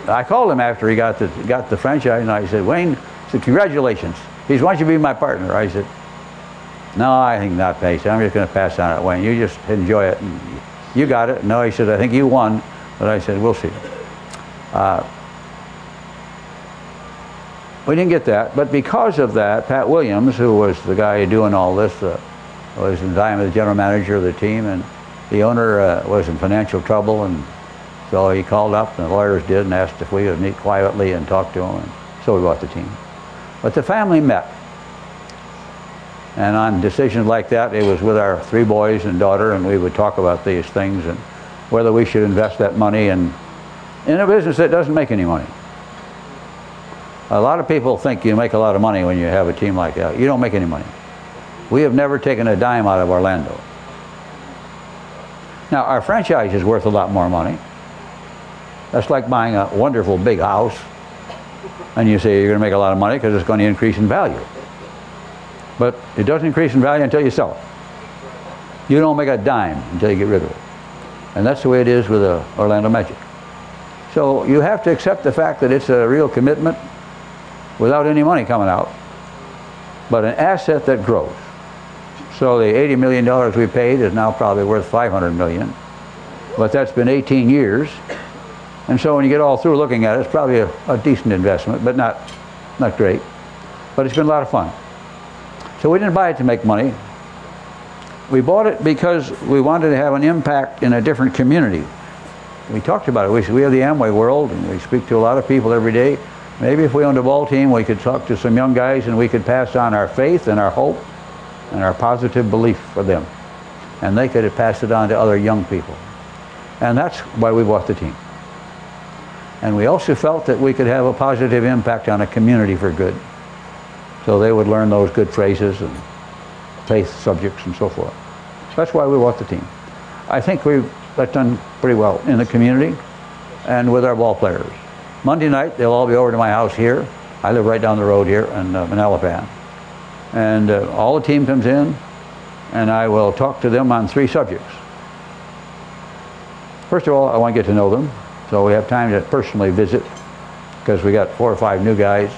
I called him after he got the franchise, and I said, Wayne, I said, congratulations. He said, why don't you be my partner? I said, no, I think not, Pace. I'm just going to pass on it, Wayne. You just enjoy it. And you got it. No, he said, I think you won. But I said, we'll see. We didn't get that. But because of that, Pat Williams, who was the guy doing all this, was in time the general manager of the team, and the owner was in financial trouble, and so he called up, and the lawyers did, and asked if we would meet quietly and talk to him, and so we bought the team. But the family met. And on decisions like that, it was with our 3 boys and daughter, and we would talk about these things and whether we should invest that money in a business that doesn't make any money. A lot of people think you make a lot of money when you have a team like that. You don't make any money. We have never taken a dime out of Orlando. Now, our franchise is worth a lot more money. That's like buying a wonderful big house, and you say you're going to make a lot of money because it's going to increase in value. But it doesn't increase in value until you sell it. You don't make a dime until you get rid of it. And that's the way it is with the Orlando Magic. So you have to accept the fact that it's a real commitment, without any money coming out, but an asset that grows. So the $80 million we paid is now probably worth $500 million, but that's been 18 years. And so when you get all through looking at it, it's probably a decent investment, but not great. But it's been a lot of fun. So we didn't buy it to make money. We bought it because we wanted to have an impact in a different community. We talked about it. We said, we have the Amway world, and we speak to a lot of people every day. Maybe if we owned a ball team, we could talk to some young guys and we could pass on our faith and our hope and our positive belief for them. And they could have passed it on to other young people. And that's why we bought the team. And we also felt that we could have a positive impact on a community for good. So they would learn those good phrases and faith subjects and so forth. So that's why we bought the team. I think we've done pretty well in the community and with our ball players. Monday night, they'll all be over to my house here. I live right down the road here in Alabama. And all the team comes in, and I will talk to them on 3 subjects. First of all, I want to get to know them, so we have time to personally visit, because we got 4 or 5 new guys.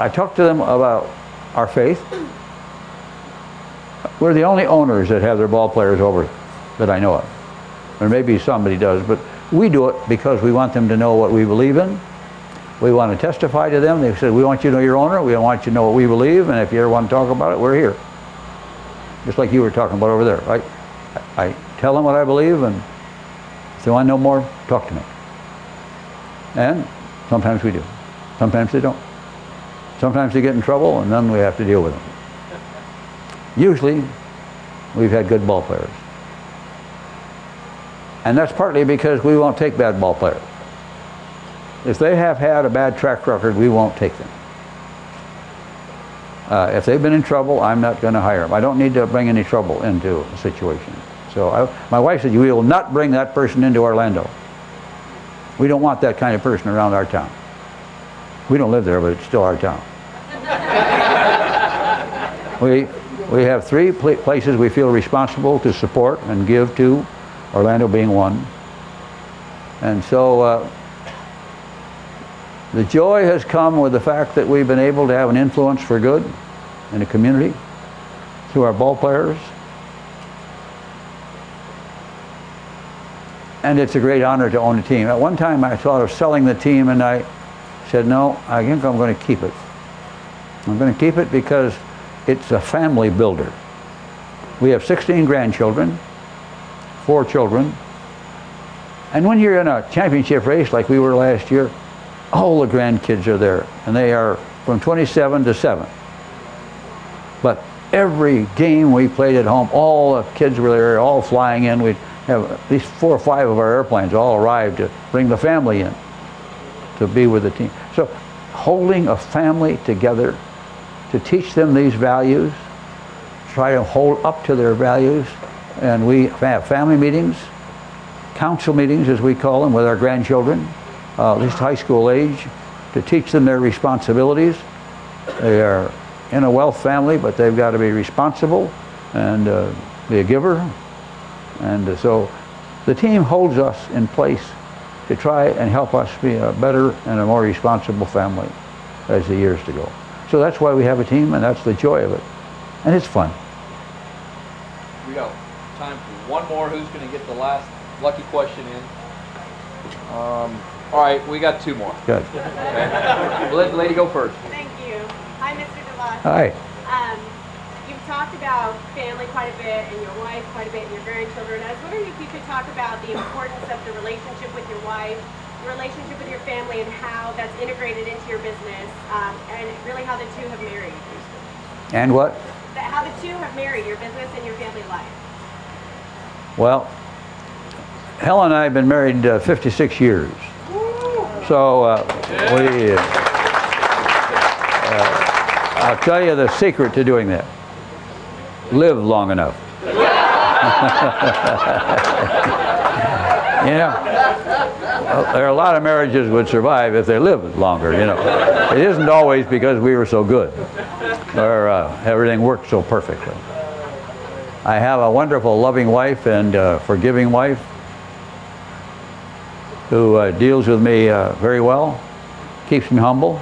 I talk to them about our faith. We're the only owners that have their ball players over that I know of. Or maybe somebody does, but we do it because we want them to know what we believe in. We want to testify to them. They said, we want you to know your owner, we want you to know what we believe, and if you ever want to talk about it, we're here. Just like you were talking about over there, right? I tell them what I believe, and if they want to know more, talk to me. And sometimes we do. Sometimes they don't. Sometimes they get in trouble, and then we have to deal with them. Usually, we've had good ball players. And that's partly because we won't take bad ball players. If they have had a bad track record, we won't take them. If they've been in trouble, I'm not going to hire them. I don't need to bring any trouble into a situation. So my wife said, we will not bring that person into Orlando. We don't want that kind of person around our town. We don't live there, but it's still our town. We have 3 places we feel responsible to support and give to, Orlando being one. And so the joy has come with the fact that we've been able to have an influence for good in the community through our ball players. And it's a great honor to own a team. At one time I thought of selling the team, and I said, no, I think I'm going to keep it. I'm going to keep it because it's a family builder. We have 16 grandchildren, 4 children. And when you're in a championship race like we were last year, all the grandkids are there, and they are from 27 to 7. But every game we played at home, all the kids were there, all flying in. We'd have at least 4 or 5 of our airplanes all arrived to bring the family in to be with the team. So holding a family together to teach them these values, try to hold up to their values, and we have family meetings, council meetings as we call them, with our grandchildren, at least high school age, to teach them their responsibilities. They are in a wealth family, but they've got to be responsible and be a giver. And so the team holds us in place to try and help us be a better and a more responsible family as the years to go. So that's why we have a team, and that's the joy of it. And it's fun. We got time for one more. Who's going to get the last lucky question in? All right, we got 2 more. Good. Okay. We'll let the lady go first. Thank you. Hi, Mr. DeVos. Hi. You've talked about family quite a bit, and your wife quite a bit, and your grandchildren. I was wondering if you could talk about the importance of the relationship with your wife, the relationship with your family, and how that's integrated into your business, and really how the 2 have married. And what? How the 2 have married, your business and your family life. Well, Helen and I have been married 56 years. So I'll tell you the secret to doing that. Live long enough. You know, there are a lot of marriages would survive if they lived longer, you know. It isn't always because we were so good or everything worked so perfectly. I have a wonderful, loving wife and forgiving wife who deals with me very well, keeps me humble,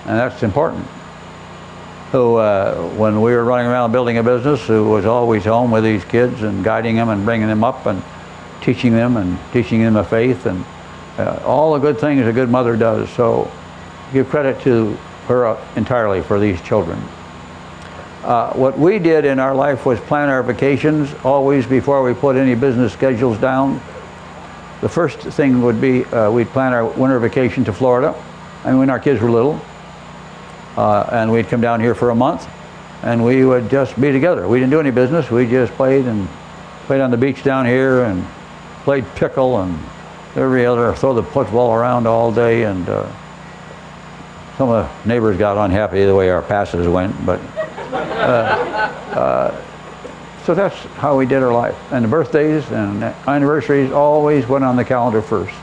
and that's important. Who, when we were running around building a business, who was always home with these kids and guiding them and bringing them up and teaching them a faith and all the good things a good mother does. So give credit to her entirely for these children. What we did in our life was plan our vacations always before we put any business schedules down. The first thing would be we'd plan our winter vacation to Florida, and when our kids were little, and we'd come down here for a month, and we would just be together. We didn't do any business. We just played on the beach down here and played pickle and every other, throw the football around all day, and some of the neighbors got unhappy the way our passes went, but so that's how we did our life. And the birthdays and anniversaries always went on the calendar first.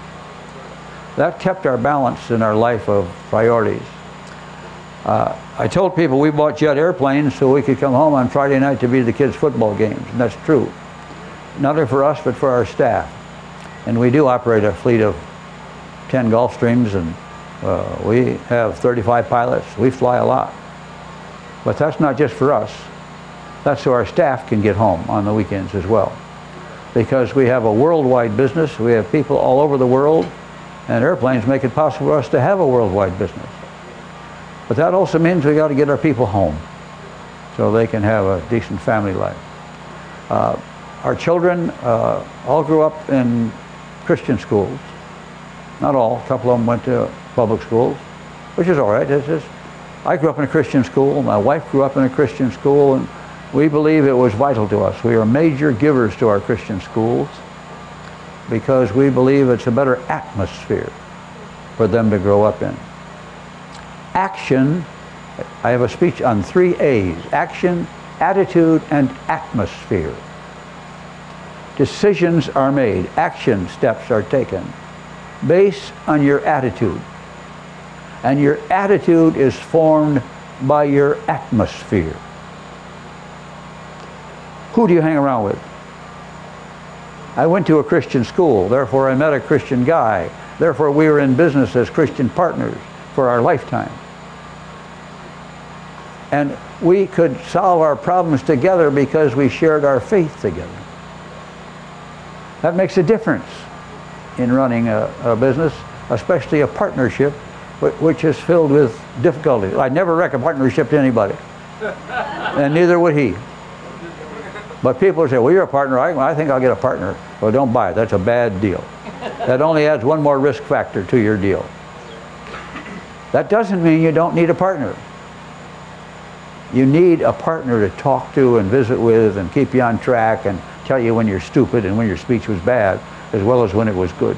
That kept our balance in our life of priorities. I told people we bought jet airplanes so we could come home on Friday night to be at the kids' football games, and that's true. Not only for us, but for our staff. And we do operate a fleet of 10 Gulfstreams, and we have 35 pilots. We fly a lot. But that's not just for us. That's so our staff can get home on the weekends as well. Because we have a worldwide business, we have people all over the world, and airplanes make it possible for us to have a worldwide business. But that also means we got to get our people home so they can have a decent family life. Our children all grew up in Christian schools. Not all, a couple of them went to public schools, which is all right. I grew up in a Christian school, my wife grew up in a Christian school, and we believe it was vital to us. We are major givers to our Christian schools because we believe it's a better atmosphere for them to grow up in. Action, I have a speech on 3 A's: action, attitude, and atmosphere. Decisions are made, action steps are taken based on your attitude. And your attitude is formed by your atmosphere. Who do you hang around with? I went to a Christian school, therefore I met a Christian guy. Therefore we were in business as Christian partners for our lifetime. And we could solve our problems together because we shared our faith together. That makes a difference in running a business, especially a partnership, which is filled with difficulties. I'd never recommend a partnership to anybody, and neither would he. But people say, well, you're a partner, I think I'll get a partner. Well, don't buy it, that's a bad deal. That only adds one more risk factor to your deal. That doesn't mean you don't need a partner. You need a partner to talk to and visit with and keep you on track and tell you when you're stupid and when your speech was bad, as well as when it was good.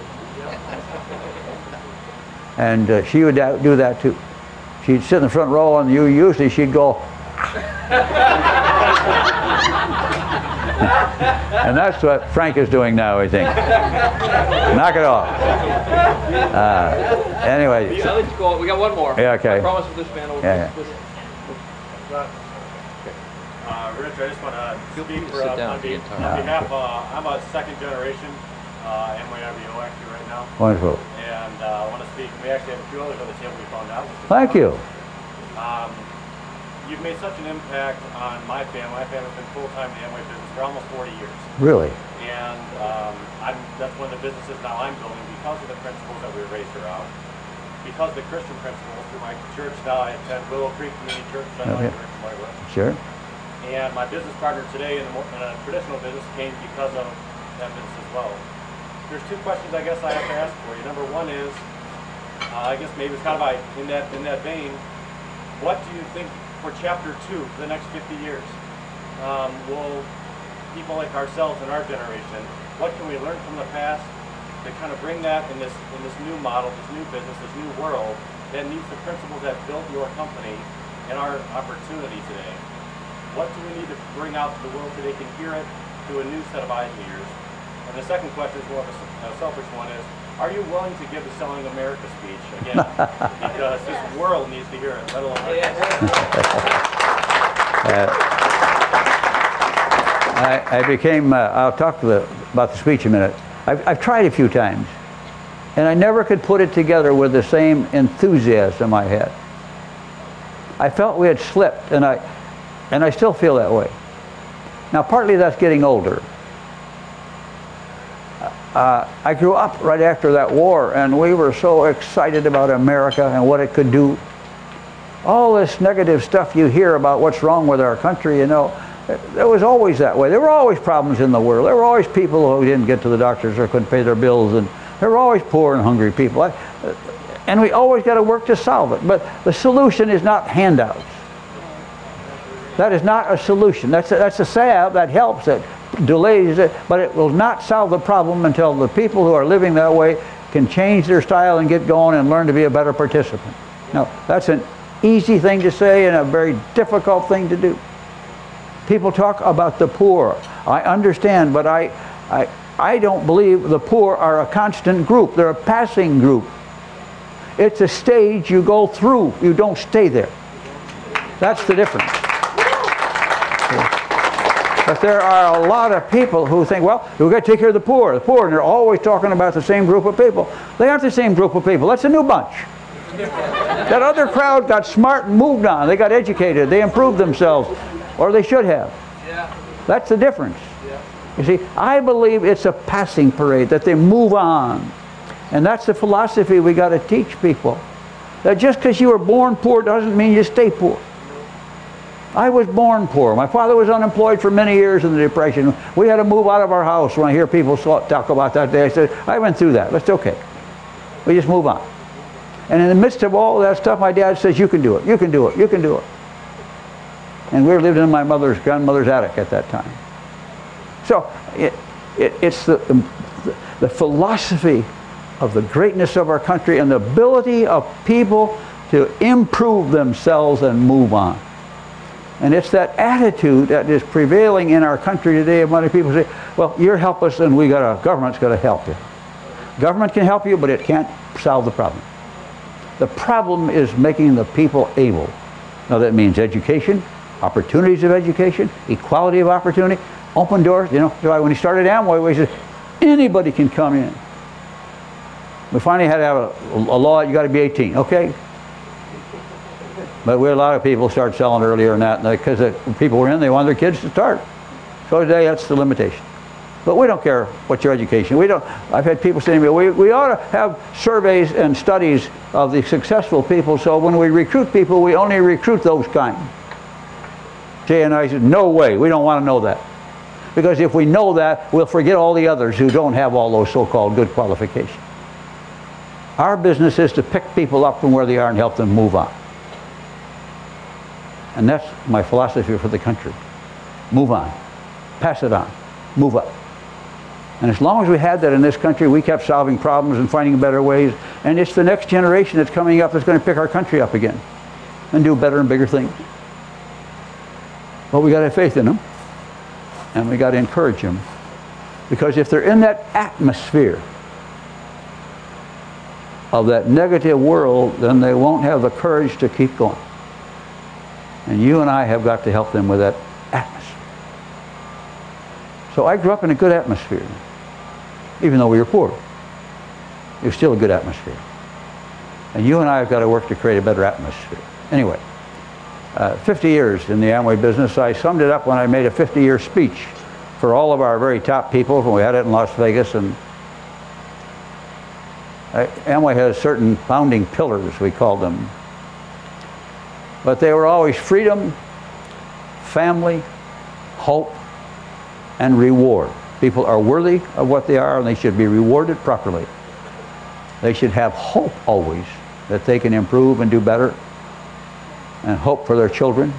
And she would do that too. She'd sit in the front row, and usually she'd go, and that's what Frank is doing now, I think. Knock it off. Anyway. I'll let you go. We got one more. Yeah, okay. I promise with this man. Rich, I just want to speak for, on behalf of, I'm a second generation MYRBO actually right now. Wonderful. And I want to speak, we actually have a few others on the table we found out. Thank you. You've made such an impact on my family. My family's been full-time in the Amway business for almost 40 years. Really? And that's one of the businesses now I'm building because of the principles that we were raised around. Because of the Christian principles through my church now, I attend Willow Creek Community Church, Sure. And my business partner today in a traditional business came because of that business as well. There's 2 questions I guess I have to ask for you. Number one is, I guess maybe it's kind of in that vein, what do you think for chapter 2 for the next 50 years? Will people like ourselves in our generation, what can we learn from the past to kind of bring that in this new model, this new business, this new world that meets the principles that built your company and our opportunity today? What do we need to bring out to the world so they can hear it through a new set of eyes and ears? And the second question is more of a selfish one is, are you willing to give the Selling America speech again? Because this world needs to hear it, let alone I became, I'll talk about the speech in a minute. I've tried a few times, and I never could put it together with the same enthusiasm I had. I felt we had slipped, and I still feel that way. Now, partly that's getting older. I grew up right after that war, and we were so excited about America and what it could do. All this negative stuff you hear about what's wrong with our country, you know, it was always that way. There were always problems in the world. There were always people who didn't get to the doctors or couldn't pay their bills, and there were always poor and hungry people. And we always got to work to solve it. But the solution is not handouts. That is not a solution. That's a salve that helps, that delays it, but it will not solve the problem until the people who are living that way can change their style and get going and learn to be a better participant. Now, that's an easy thing to say and a very difficult thing to do. People talk about the poor. I understand, but I don't believe the poor are a constant group. They're a passing group. It's a stage you go through. You don't stay there. That's the difference. But there are a lot of people who think, well, we've got to take care of the poor, and they're always talking about the same group of people. They aren't the same group of people. That's a new bunch. That other crowd got smart and moved on. They got educated. They improved themselves, or they should have. That's the difference. You see, I believe it's a passing parade, that they move on. And that's the philosophy we got to teach people. That just because you were born poor doesn't mean you stay poor. I was born poor. My father was unemployed for many years in the Depression. We had to move out of our house. When I hear people talk about that day, I said, I went through that. That's okay. We just move on. And in the midst of all that stuff, my dad says, you can do it, you can do it, you can do it. And we were living in my grandmother's attic at that time. So it's the philosophy of the greatness of our country and the ability of people to improve themselves and move on. And it's that attitude that is prevailing in our country today. Many people say, well, you're helpless and government's got to help you. Government can help you, but it can't solve the problem. The problem is making the people able. Now that means education, opportunities of education, equality of opportunity, open doors. You know, when he started Amway, he said, anybody can come in. We finally had to have a law, you got to be 18, okay? But we had a lot of people start selling earlier than that, because people were in, they wanted their kids to start. So today, that's the limitation. But we don't care what your education. I've had people say to me, we ought to have surveys and studies of the successful people, so when we recruit people, we only recruit those kind. Jay and I said, no way, we don't want to know that. Because if we know that, we'll forget all the others who don't have all those so-called good qualifications. Our business is to pick people up from where they are and help them move on. And that's my philosophy for the country. Move on. Pass it on. Move up. And as long as we had that in this country, we kept solving problems and finding better ways. And it's the next generation that's coming up that's going to pick our country up again and do better and bigger things. But we got to have faith in them. And we got to encourage them. Because if they're in that atmosphere of that negative world, then they won't have the courage to keep going. And you and I have got to help them with that atmosphere. So I grew up in a good atmosphere. Even though we were poor, it was still a good atmosphere. And you and I have got to work to create a better atmosphere. Anyway, 50 years in the Amway business, I summed it up when I made a 50-year speech for all of our very top people. We had it in Las Vegas, and Amway has certain founding pillars, we called them. But they were always freedom, family, hope, and reward. People are worthy of what they are, and they should be rewarded properly. They should have hope always that they can improve and do better, and hope for their children.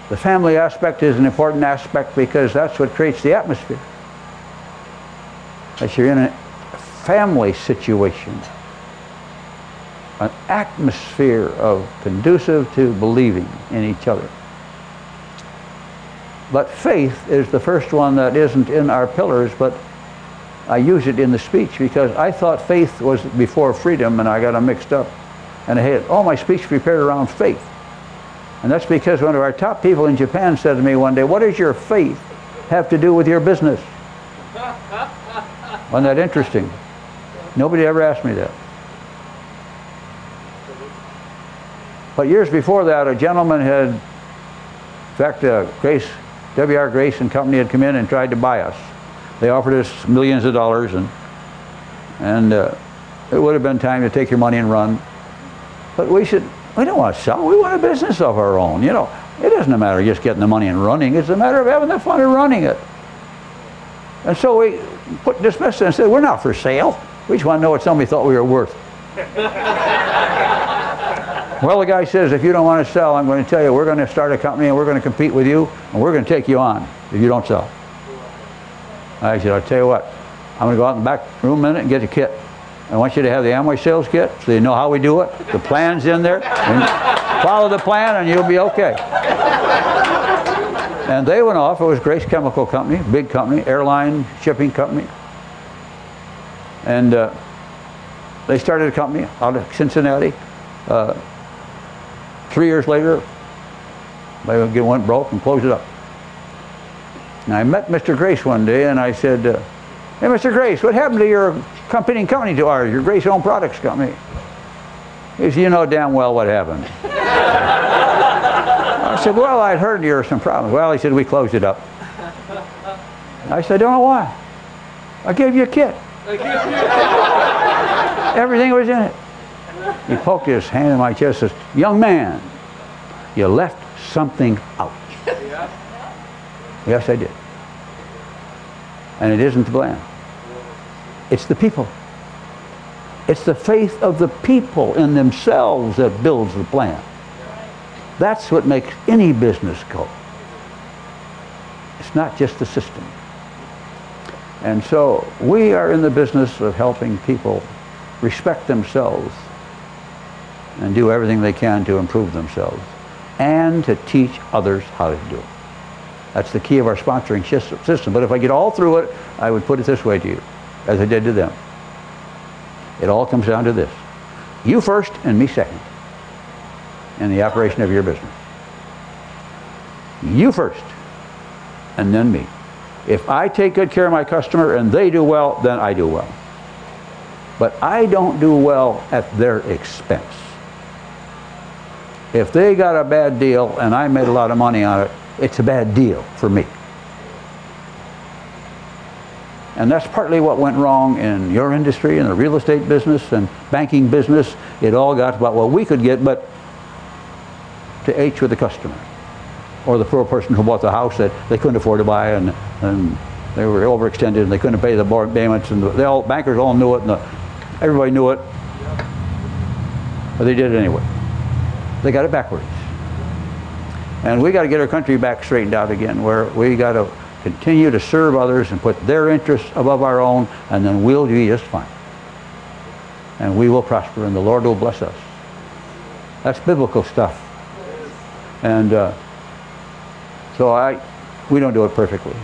The family aspect is an important aspect because that's what creates the atmosphere. As you're in a family situation, an atmosphere of conducive to believing in each other. But faith is the first one that isn't in our pillars, but I use it in the speech because I thought faith was before freedom, and I got them mixed up. And I had all my speech prepared around faith. And that's because one of our top people in Japan said to me one day, what does your faith have to do with your business? Wasn't that interesting? Nobody ever asked me that. But years before that, a gentleman had, in fact, W.R. Grace and Company had come in and tried to buy us. They offered us millions of dollars, and it would have been time to take your money and run. But we said, we don't want to sell. We want a business of our own. You know, it doesn't matter just getting the money and running. It's a matter of having the fun of running it. And so we dismissed it and said, we're not for sale. We just want to know what somebody thought we were worth. Well, the guy says, if you don't want to sell, I'm going to tell you, we're going to start a company and we're going to compete with you, and we're going to take you on if you don't sell. I said, I'll tell you what, I'm going to go out in the back room a minute and get the kit. I want you to have the Amway sales kit so you know how we do it. The plan's in there. And follow the plan and you'll be okay. And they went off. It was Grace Chemical Company, big company, airline shipping company. And they started a company out of Cincinnati. 3 years later, they went broke and closed it up. And I met Mr. Grace one day and I said, hey, Mr. Grace, what happened to your competing company to ours, your Grace Home Products Company? He said, you know damn well what happened. I said, well, I'd heard there were some problems. Well, he said, we closed it up. I said, I don't know why. I gave you a kit. Everything was in it. He poked his hand in my chest and says, young man, you left something out. Yes, I did. And it isn't the plan. It's the people. It's the faith of the people in themselves that builds the plan. That's what makes any business go. It's not just the system. And so we are in the business of helping people respect themselves and do everything they can to improve themselves and to teach others how to do it. That's the key of our sponsoring system. But if I get all through it, I would put it this way to you, as I did to them. It all comes down to this. You first and me second in the operation of your business. You first and then me. If I take good care of my customer and they do well, then I do well. But I don't do well at their expense. If they got a bad deal and I made a lot of money on it, it's a bad deal for me. And that's partly what went wrong in your industry, in the real estate business and banking business. It all got about what we could get, but to H with the customer. Or the poor person who bought the house that they couldn't afford to buy, and they were overextended and they couldn't pay the payments, and bankers all knew it, and everybody knew it. But they did it anyway. They got it backwards. And we got to get our country back straightened out again, where we got to continue to serve others and put their interests above our own, and then we'll be just fine. And we will prosper, and the Lord will bless us. That's biblical stuff. And so we don't do it perfectly.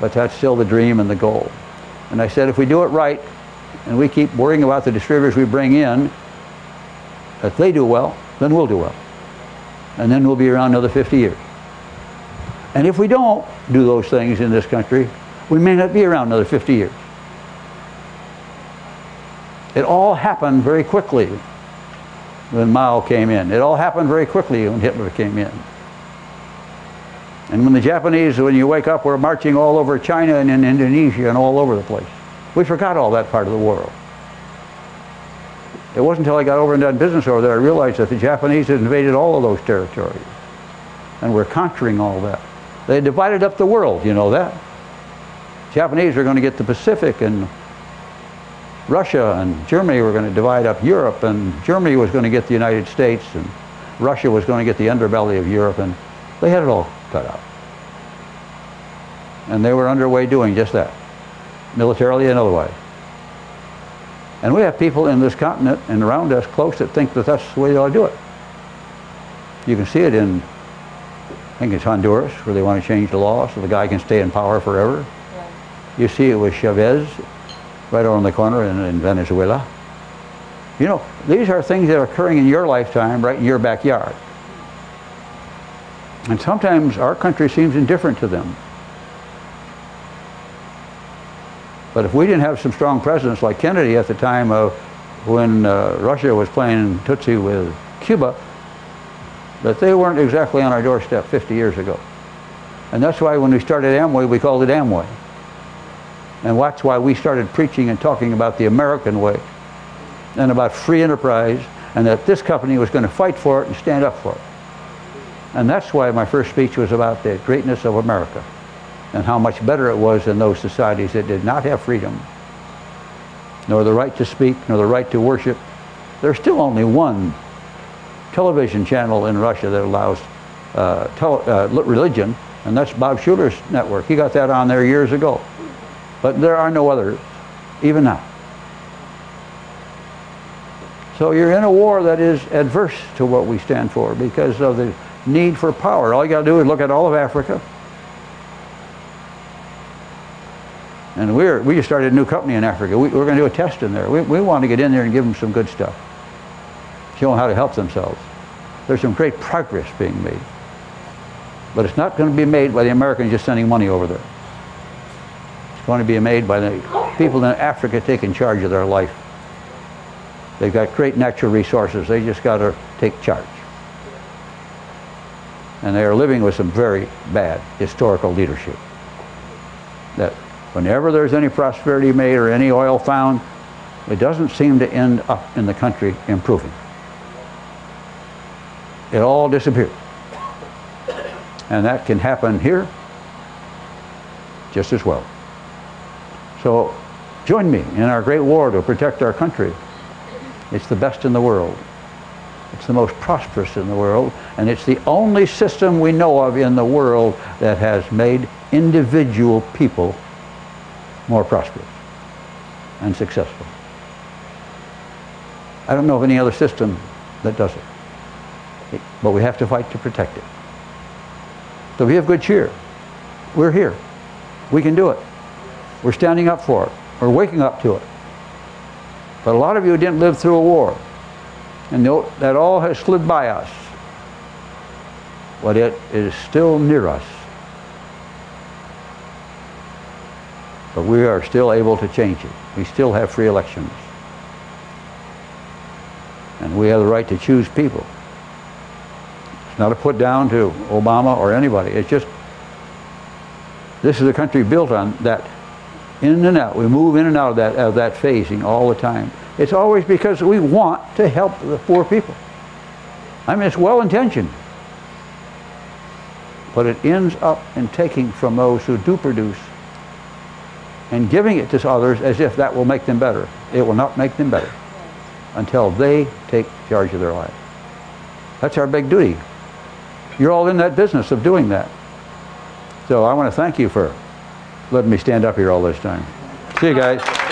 But that's still the dream and the goal. And I said, if we do it right, and we keep worrying about the distributors we bring in, if they do well, then we'll do well. And then we'll be around another 50 years. And if we don't do those things in this country, we may not be around another 50 years. It all happened very quickly when Mao came in. It all happened very quickly when Hitler came in. And when the Japanese, when you wake up, were marching all over China and in Indonesia and all over the place. We forgot all that part of the world. It wasn't until I got over and done business over there I realized that the Japanese had invaded all of those territories and were conquering all that. They divided up the world, you know that. Japanese were going to get the Pacific, and Russia and Germany were going to divide up Europe, and Germany was going to get the United States, and Russia was going to get the underbelly of Europe, and they had it all cut out. And they were underway doing just that, militarily and otherwise. And we have people in this continent and around us close that think that that's the way they ought to do it. You can see it in, I think it's Honduras, where they want to change the law so the guy can stay in power forever. Right. You see it with Chavez, right around the corner in Venezuela. You know, these are things that are occurring in your lifetime, right in your backyard. And sometimes our country seems indifferent to them. But if we didn't have some strong presidents like Kennedy at the time of when Russia was playing Tootsie with Cuba, that they weren't exactly on our doorstep 50 years ago. And that's why when we started Amway, we called it Amway. And that's why we started preaching and talking about the American way and about free enterprise, and that this company was going to fight for it and stand up for it. And that's why my first speech was about the greatness of America and how much better it was in those societies that did not have freedom, nor the right to speak, nor the right to worship. There's still only one television channel in Russia that allows religion, and that's Bob Schuler's network. He got that on there years ago. But there are no others, even now. So you're in a war that is adverse to what we stand for because of the need for power. All you got to do is look at all of Africa. And we just started a new company in Africa. We're going to do a test in there. We want to get in there and give them some good stuff. Show them how to help themselves. There's some great progress being made. But it's not going to be made by the Americans just sending money over there. It's going to be made by the people in Africa taking charge of their life. They've got great natural resources. They just got to take charge. And they are living with some very bad historical leadership. That whenever there's any prosperity made or any oil found, it doesn't seem to end up in the country improving. It all disappears. And that can happen here just as well. So join me in our great war to protect our country. It's the best in the world. It's the most prosperous in the world, and it's the only system we know of in the world that has made individual people more prosperous and successful. I don't know of any other system that does it, but we have to fight to protect it. So we have good cheer. We're here. We can do it. We're standing up for it. We're waking up to it. But a lot of you didn't live through a war, and that all has slid by us. But it is still near us. But we are still able to change it. We still have free elections. And we have the right to choose people. It's not a put down to Obama or anybody. It's just, this is a country built on that in and out. We move in and out of that phasing all the time. It's always because we want to help the poor people. I mean, it's well-intentioned. But it ends up in taking from those who do produce and giving it to others as if that will make them better. It will not make them better until they take charge of their lives. That's our big duty. You're all in that business of doing that. So I want to thank you for letting me stand up here all this time. See you guys.